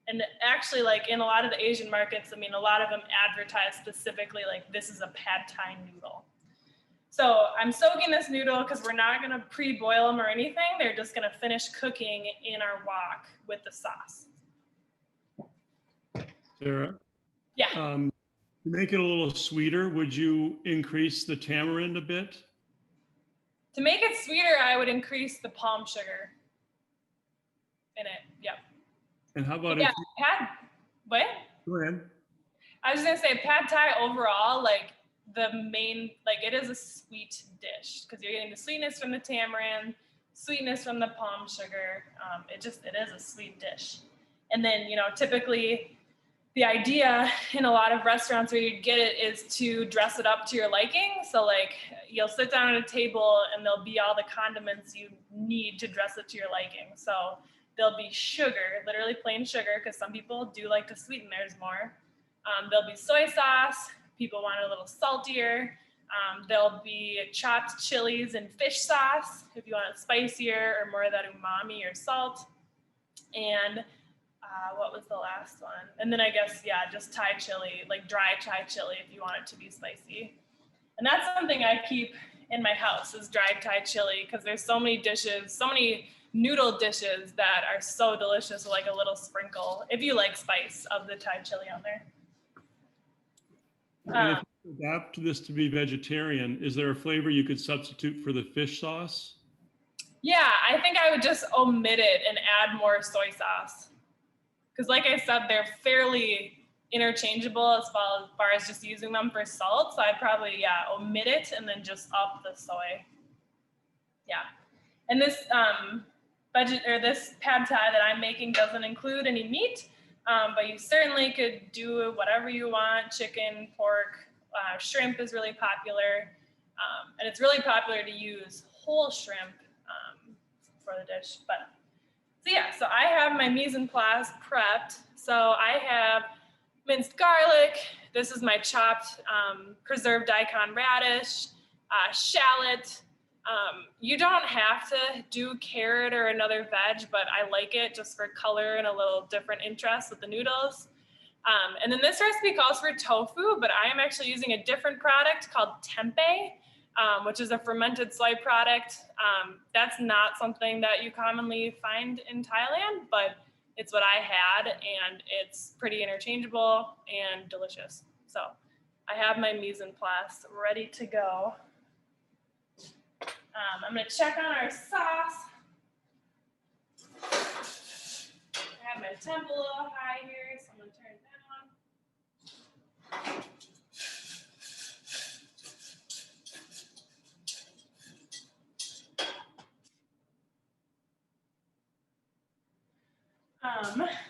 B: And actually, like in a lot of the Asian markets, I mean, a lot of them advertise specifically like this is a Pad Thai noodle. So I'm soaking this noodle because we're not gonna pre-boil them or anything. They're just gonna finish cooking in our wok with the sauce.
A: Sarah?
B: Yeah.
A: To make it a little sweeter, would you increase the tamarind a bit?
B: To make it sweeter, I would increase the palm sugar in it. Yep.
A: And how about
B: Yeah, what?
A: Go ahead.
B: I was gonna say Pad Thai overall, like the main, like it is a sweet dish because you're getting the sweetness from the tamarind, sweetness from the palm sugar. It is a sweet dish. And then, typically the idea in a lot of restaurants where you get it is to dress it up to your liking. So like you'll sit down at a table and there'll be all the condiments you need to dress it to your liking. So there'll be sugar, literally plain sugar, because some people do like to sweeten theirs more. There'll be soy sauce. People want it a little saltier. There'll be chopped chilies and fish sauce if you want it spicier or more of that umami or salt. And what was the last one? And then I guess, yeah, just Thai chili, like dry Thai chili if you want it to be spicy. And that's something I keep in my house is dry Thai chili because there's so many dishes, so many noodle dishes that are so delicious with like a little sprinkle, if you like spice, of the Thai chili on there.
A: And if you adapt this to be vegetarian, is there a flavor you could substitute for the fish sauce?
B: Yeah, I think I would just omit it and add more soy sauce. Because like I said, they're fairly interchangeable as far as just using them for salt. So I'd probably, omit it and then just up the soy. Yeah. And this this Pad Thai that I'm making doesn't include any meat, but you certainly could do whatever you want. Chicken, pork, shrimp is really popular. And it's really popular to use whole shrimp for the dish. So I have my mise en place prepped. So I have minced garlic. This is my chopped preserved daikon radish, shallot. You don't have to do carrot or another veg, but I like it just for color and a little different interest with the noodles. And then this recipe calls for tofu, but I am actually using a different product called tempeh, which is a fermented soy product. That's not something that you commonly find in Thailand, but it's what I had, and it's pretty interchangeable and delicious. So I have my mise en place ready to go. I'm gonna check on our sauce. I have my temp a little high here, so I'm gonna turn it down.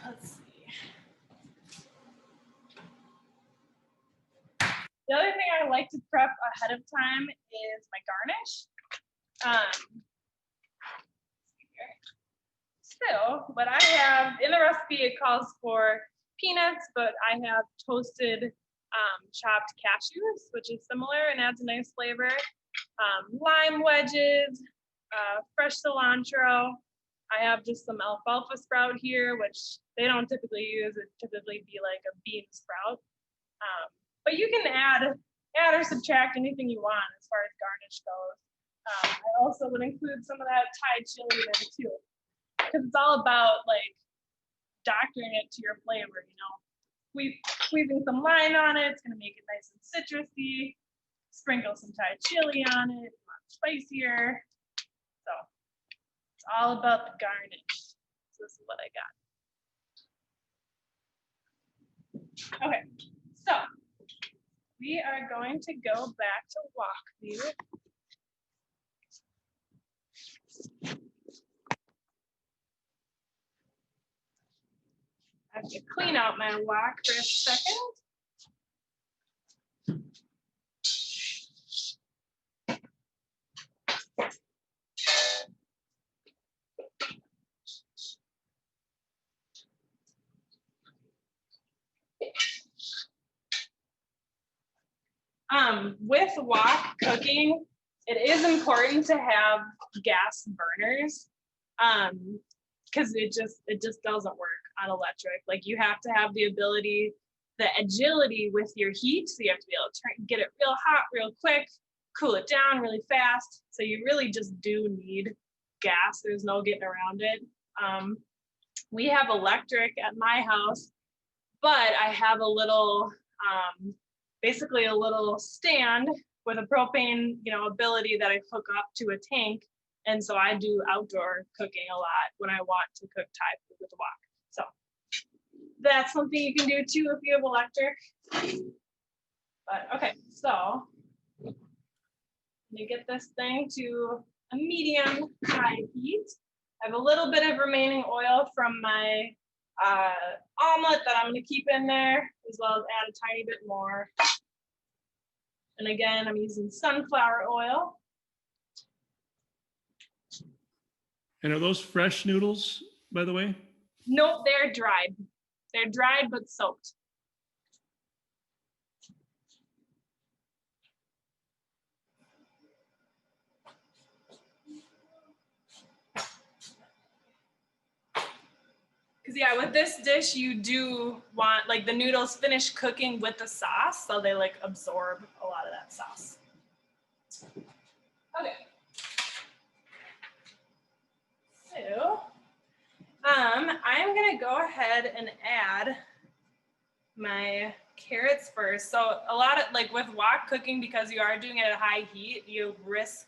B: Let's see. The other thing I like to prep ahead of time is my garnish. So what I have in the recipe, it calls for peanuts, but I have toasted chopped cashews, which is similar and adds a nice flavor. Lime wedges, fresh cilantro. I have just some alfalfa sprout here, which they don't typically use. It typically be like a bean sprout. But you can add or subtract anything you want as far as garnish goes. I also would include some of that Thai chili there too, because it's all about like doctoring it to your flavor, you know. Squeezing some lime on it, it's gonna make it nice and citrusy. Sprinkle some Thai chili on it, spicier. So it's all about the garnish. So this is what I got. Okay, so we are going to go back to wok view. I have to clean out my wok for a second. With wok cooking, it is important to have gas burners, because it just doesn't work on electric. Like you have to have the ability, the agility with your heat. So you have to be able to get it real hot, real quick, cool it down really fast. So you really just do need gas. There's no getting around it. We have electric at my house, but I have a little, basically a little stand with a propane, ability that I hook up to a tank. And so I do outdoor cooking a lot when I want to cook Thai food with a wok. So that's something you can do too if you have electric. But okay, so let me get this thing to a medium high heat. I have a little bit of remaining oil from my omelet that I'm going to keep in there, as well as add a tiny bit more. And again, I'm using sunflower oil.
A: And are those fresh noodles, by the way?
B: Nope, they're dried. They're dried but soaked. Because yeah, with this dish, you do want like the noodles finish cooking with the sauce, so they like absorb a lot of that sauce. Okay. So, I'm gonna go ahead and add my carrots first. So a lot of like with wok cooking, because you are doing it at high heat, you risk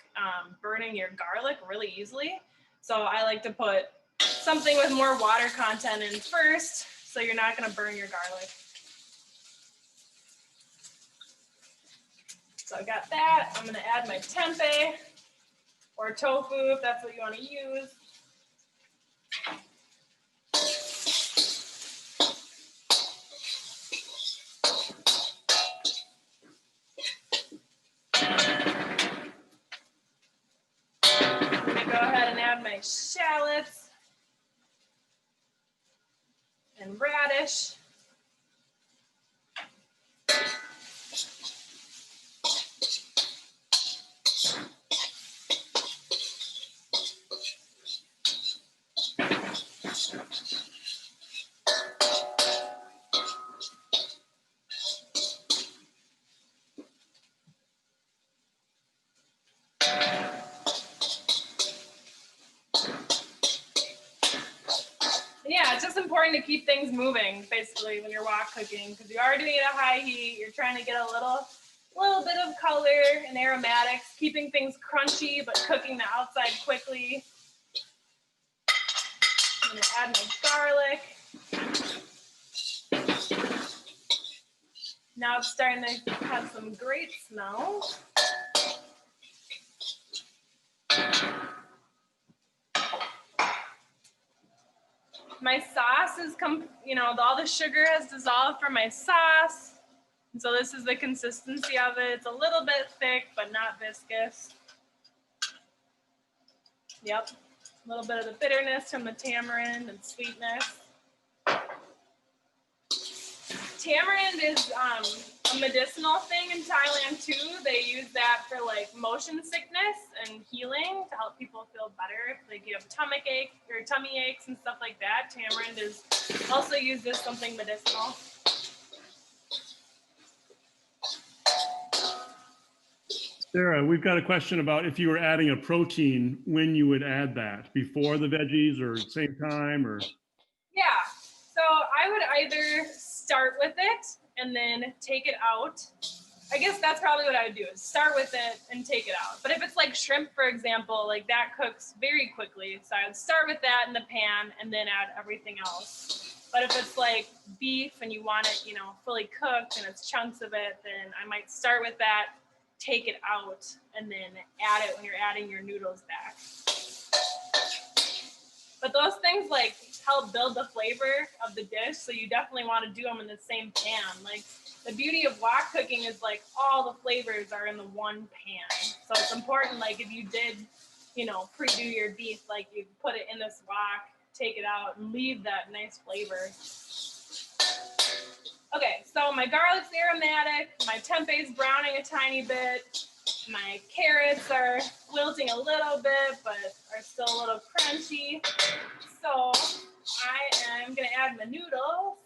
B: burning your garlic really easily. So I like to put something with more water content in first, so you're not gonna burn your garlic. So I got that. I'm gonna add my tempeh or tofu if that's what you want to use. I'm gonna go ahead and add my shallots and radish. Yeah, it's just important to keep things moving, basically, when you're wok cooking, because you are doing it at high heat. You're trying to get a little bit of color and aromatics, keeping things crunchy, but cooking the outside quickly. I'm gonna add my garlic. Now it's starting to have some great smell. My sauce is, all the sugar has dissolved from my sauce. And so this is the consistency of it. It's a little bit thick, but not viscous. Yep, a little bit of the bitterness from the tamarind and sweetness. Tamarind is a medicinal thing in Thailand too. They use that for like motion sickness and healing to help people feel better if they have tummy aches and stuff like that. Tamarind is also used as something medicinal.
A: Sarah, we've got a question about if you were adding a protein, when you would add that, before the veggies or same time or?
B: Yeah, so I would either start with it and then take it out. I guess that's probably what I would do, is start with it and take it out. But if it's like shrimp, for example, like that cooks very quickly. So I would start with that in the pan and then add everything else. But if it's like beef and you want it, you know, fully cooked and it's chunks of it, then I might start with that, take it out, and then add it when you're adding your noodles back. But those things like help build the flavor of the dish, so you definitely want to do them in the same pan. Like the beauty of wok cooking is like all the flavors are in the one pan. So it's important, like if you did, you know, pre-do your beef, like you put it in this wok, take it out, and leave that nice flavor. Okay, so my garlic's aromatic, my tempeh's browning a tiny bit, my carrots are wilting a little bit, but are still a little crunchy. So I am gonna add my noodles.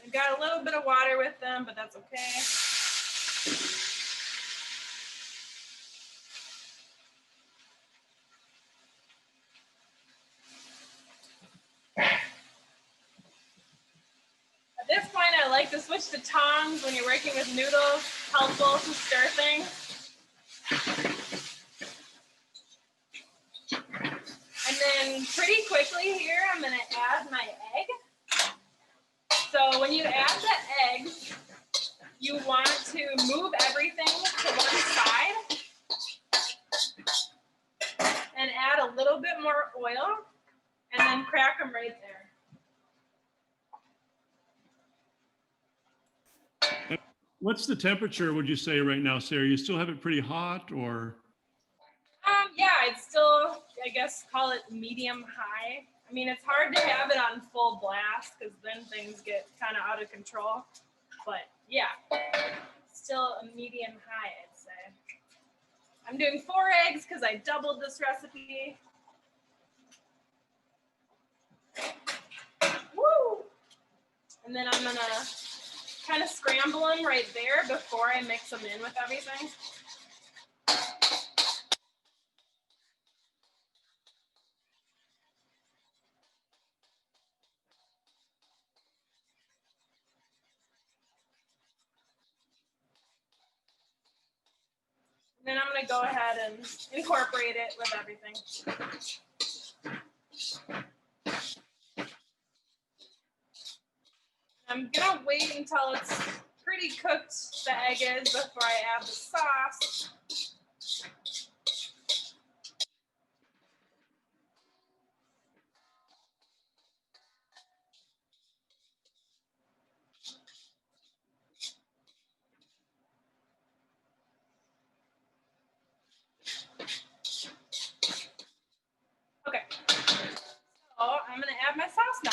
B: I've got a little bit of water with them, but that's okay. At this point, I like to switch to tongs when you're working with noodles, helpful to stir things. And then pretty quickly here, I'm gonna add my egg. So when you add the eggs, you want to move everything to one side and add a little bit more oil and then crack them right there.
A: What's the temperature, would you say right now, Sarah? You still have it pretty hot or?
B: Yeah, I'd still, I guess, call it medium high. I mean, it's hard to have it on full blast because then things get kind of out of control. But yeah, still a medium high, I'd say. I'm doing 4 eggs because I doubled this recipe. Woo! And then I'm gonna kind of scramble them right there before I mix them in with everything. Then I'm going to go ahead and incorporate it with everything. I'm going to wait until it's pretty cooked, the egg is, before I add the sauce. Okay, so I'm going to add my sauce now.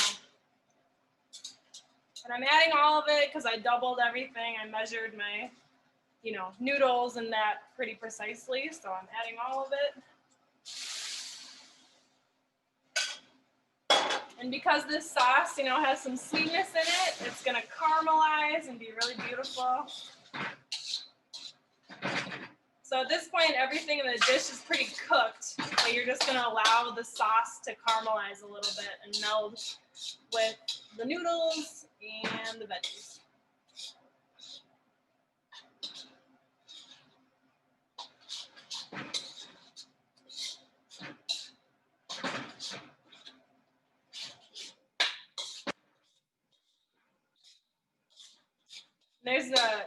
B: And I'm adding all of it because I doubled everything. I measured my, noodles and that pretty precisely. So I'm adding all of it. And because this sauce, has some sweetness in it, it's going to caramelize and be really beautiful. So at this point, everything in the dish is pretty cooked, but you're just going to allow the sauce to caramelize a little bit and meld with the noodles and the veggies.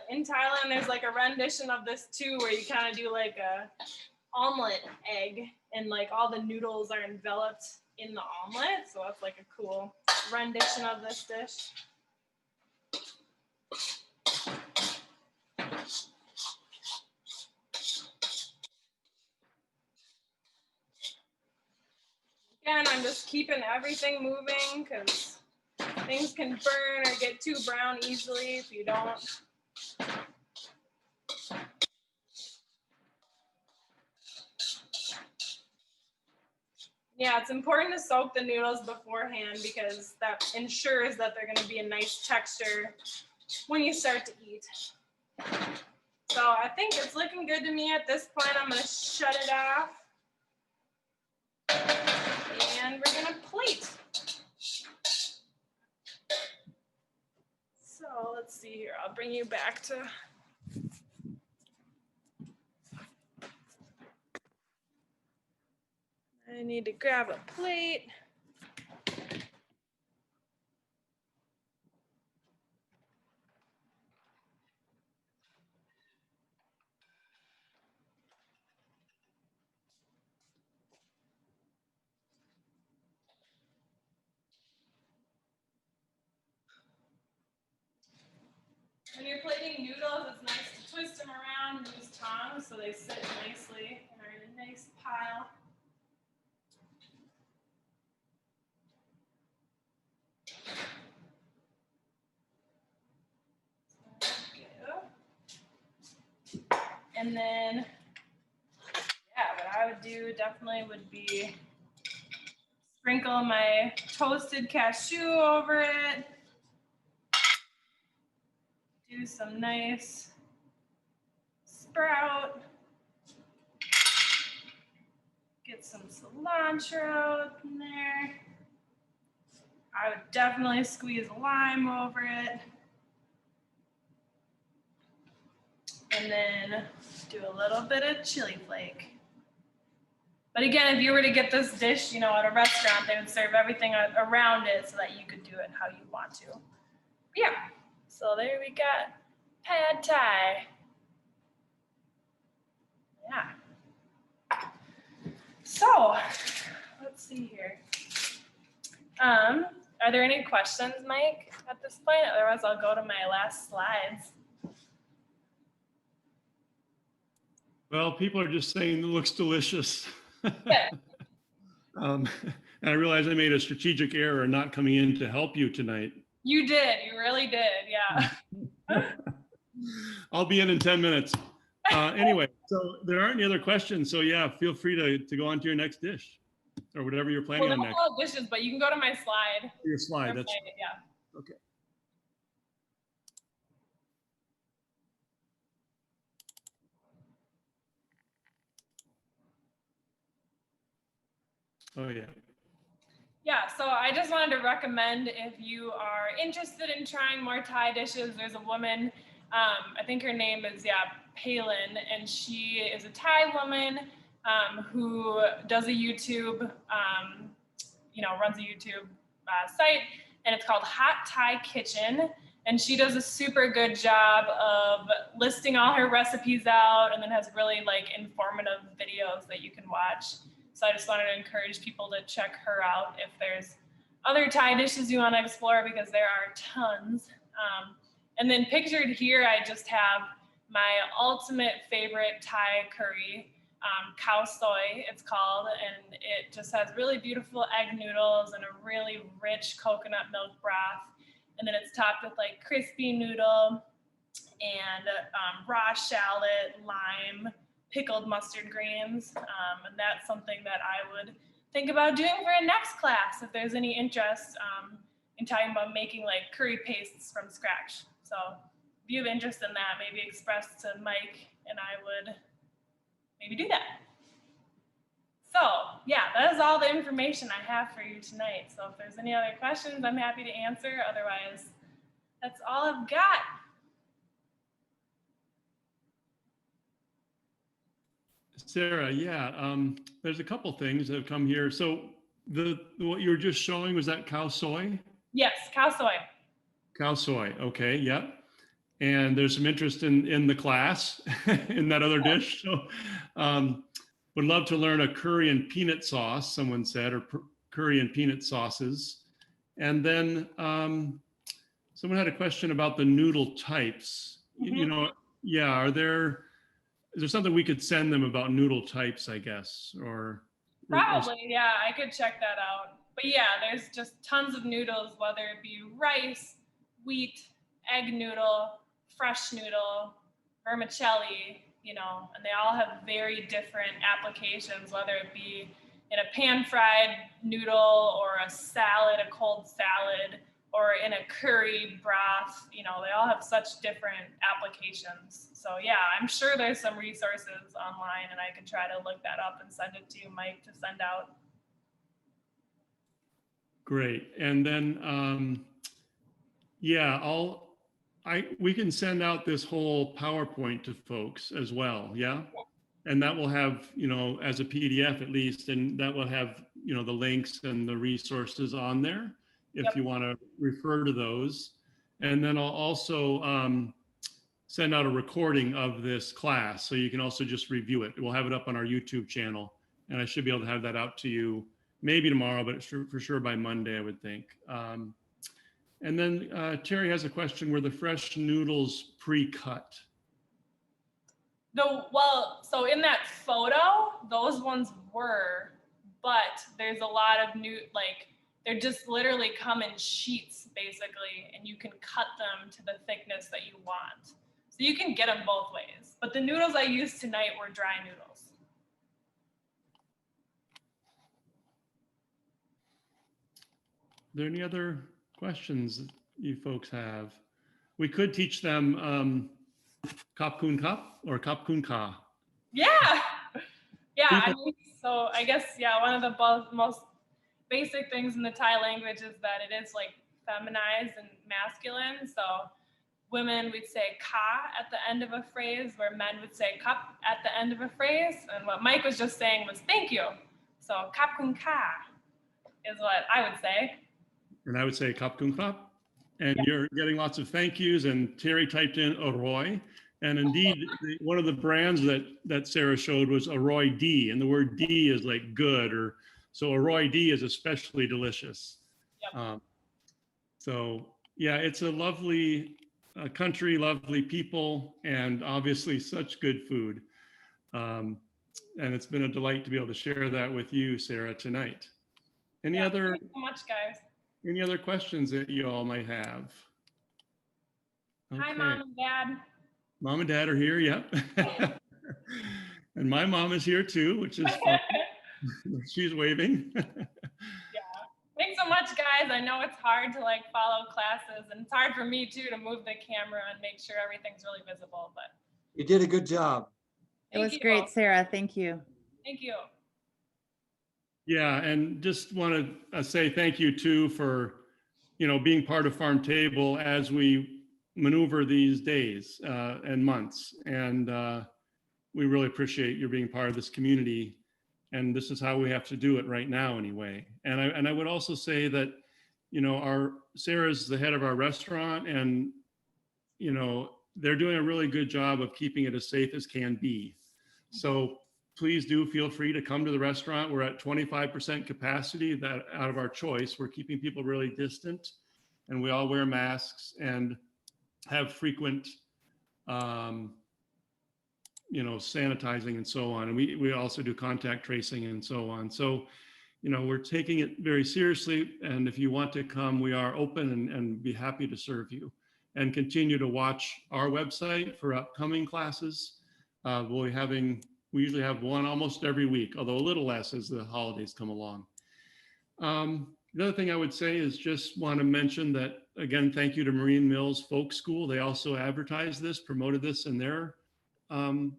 B: In Thailand, there's like a rendition of this too, where you kind of do like a omelet egg, and like all the noodles are enveloped in the omelet. So that's like a cool rendition of this dish. Again, I'm just keeping everything moving because things can burn or get too brown easily if you don't. Yeah, it's important to soak the noodles beforehand because that ensures that they're going to be a nice texture when you start to eat. So I think it's looking good to me at this point. I'm going to shut it off. And we're going to plate. So let's see here. I'll bring you back to. I need to grab a plate. When you're plating noodles, it's nice to twist them around and use tongs so they sit nicely and are in a nice pile. And then, yeah, what I would do definitely would be sprinkle my toasted cashew over it. Do some nice sprout. Get some cilantro up in there. I would definitely squeeze lime over it. And then do a little bit of chili flake. But again, if you were to get this dish, you know, at a restaurant, they would serve everything around it so that you could do it how you want to. But yeah, so there we got Phad Thai. Yeah. So let's see here. Are there any questions, Mike, at this point? Otherwise, I'll go to my last slides.
A: Well, people are just saying it looks delicious.
B: Yeah.
A: And I realize I made a strategic error in not coming in to help you tonight.
B: You did. You really did. Yeah.
A: I'll be in 10 minutes. Anyway, so there aren't any other questions. So yeah, feel free to go on to your next dish or whatever you're planning on
B: Well,
A: next.
B: all dishes, but you can go to my slide.
A: Your slide. That's
B: yeah.
A: okay. Oh yeah.
B: Yeah, so I just wanted to recommend if you are interested in trying more Thai dishes, there's a woman, I think her name is, Palin, and she is a Thai woman who does a YouTube, runs a YouTube site, and it's called Hot Thai Kitchen. And she does a super good job of listing all her recipes out and then has really informative videos that you can watch. So I just wanted to encourage people to check her out if there's other Thai dishes you want to explore, because there are tons. And then pictured here, I just have my ultimate favorite Thai curry, khao soi it's called, and it just has really beautiful egg noodles and a really rich coconut milk broth. And then it's topped with crispy noodle and raw shallot, lime, pickled mustard greens. And that's something that I would think about doing for a next class if there's any interest in talking about making curry pastes from scratch. So if you have interest in that, maybe express to Mike and I would maybe do that. So yeah, that is all the information I have for you tonight. So if there's any other questions, I'm happy to answer. Otherwise, that's all I've got.
A: Sarah, yeah, there's a couple things that have come here. So what you were just showing, was that khao soi?
B: Yes, khao soi.
A: Khao soi, okay, yep. And there's some interest in the class in that other dish. So would love to learn a curry and peanut sauce, someone said, or curry and peanut sauces. And then someone had a question about the noodle types.
B: Mm-hmm.
A: Is there something we could send them about noodle types, I guess, or
B: Probably, yeah, I could check that out. But yeah, there's just tons of noodles, whether it be rice, wheat, egg noodle, fresh noodle, vermicelli, and they all have very different applications, whether it be, in a pan-fried noodle or a salad, a cold salad, or in a curry broth. You know, they all have such different applications. So yeah, I'm sure there's some resources online, and I can try to look that up and send it to you, Mike, to send out.
A: Great. And then, yeah, we can send out this whole PowerPoint to folks as well. Yeah. And that will have, you know, as a PDF at least, and that will have, you know, the links and the resources on there if you want to refer to those. And then I'll also send out a recording of this class, so you can also just review it. We'll have it up on our YouTube channel, and I should be able to have that out to you maybe tomorrow, but for sure by Monday, I would think. And then Terry has a question: were the fresh noodles pre-cut?
B: Well, so in that photo, those ones were, but there's a lot of they're just literally come in sheets basically, and you can cut them to the thickness that you want. So you can get them both ways. But the noodles I used tonight were dry noodles.
A: Are there any other questions that you folks have? We could teach them Kap Kun Kap or Kap Kun Ka.
B: Yeah. Yeah. I mean, so I guess, yeah, one of the most basic things in the Thai language is that it is like feminized and masculine. So women would say ka at the end of a phrase, where men would say kap at the end of a phrase. And what Mike was just saying was thank you. So kap kun ka is what I would say.
A: And I would say Kap Kun Kap. And you're getting lots of thank yous. And Terry typed in Aroy. And indeed, one of the brands that Sarah showed was Aroy D. And the word D is like good, or so Aroy D is especially delicious.
B: Yep.
A: So yeah, it's a lovely country, lovely people, and obviously such good food. And it's been a delight to be able to share that with you, Sarah, tonight. Any other?
B: Thanks so much, guys.
A: Any other questions that you all might have? Okay.
B: Hi, Mom and Dad.
A: Mom and Dad are here, yep. And my mom is here too, which is fun. She's waving.
B: Yeah. Thanks so much, guys. I know it's hard to follow classes, and it's hard for me too to move the camera and make sure everything's really visible, but.
C: You did a good job.
D: It was great, Sarah. Thank you.
B: Thank you.
A: Yeah, and just want to say thank you too for, being part of Farm Table as we maneuver these days and months. And we really appreciate your being part of this community. And this is how we have to do it right now anyway. And I would also say that, Sarah's the head of our restaurant, and, they're doing a really good job of keeping it as safe as can be. So please do feel free to come to the restaurant. We're at 25% capacity, that out of our choice. We're keeping people really distant, and we all wear masks and have frequent, sanitizing and so on. And we also do contact tracing and so on. So, we're taking it very seriously. And if you want to come, we are open and be happy to serve you. And continue to watch our website for upcoming classes. We usually have one almost every week, although a little less as the holidays come along. The other thing I would say is just want to mention that, again, thank you to Marine Mills Folk School. They also advertised this, promoted this in their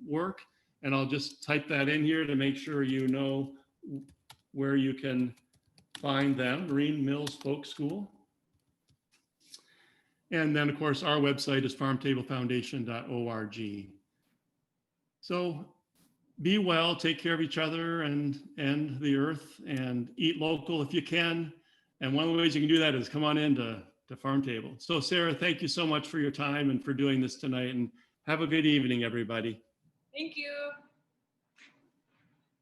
A: work. And I'll just type that in here to make sure you know where you can find them, Marine Mills Folk School. And then, of course, our website is farmtablefoundation.org. So be well, take care of each other and the earth, and eat local if you can. And one of the ways you can do that is come on in to Farm Table. So Sarah, thank you so much for your time and for doing this tonight, and have a good evening, everybody.
B: Thank you.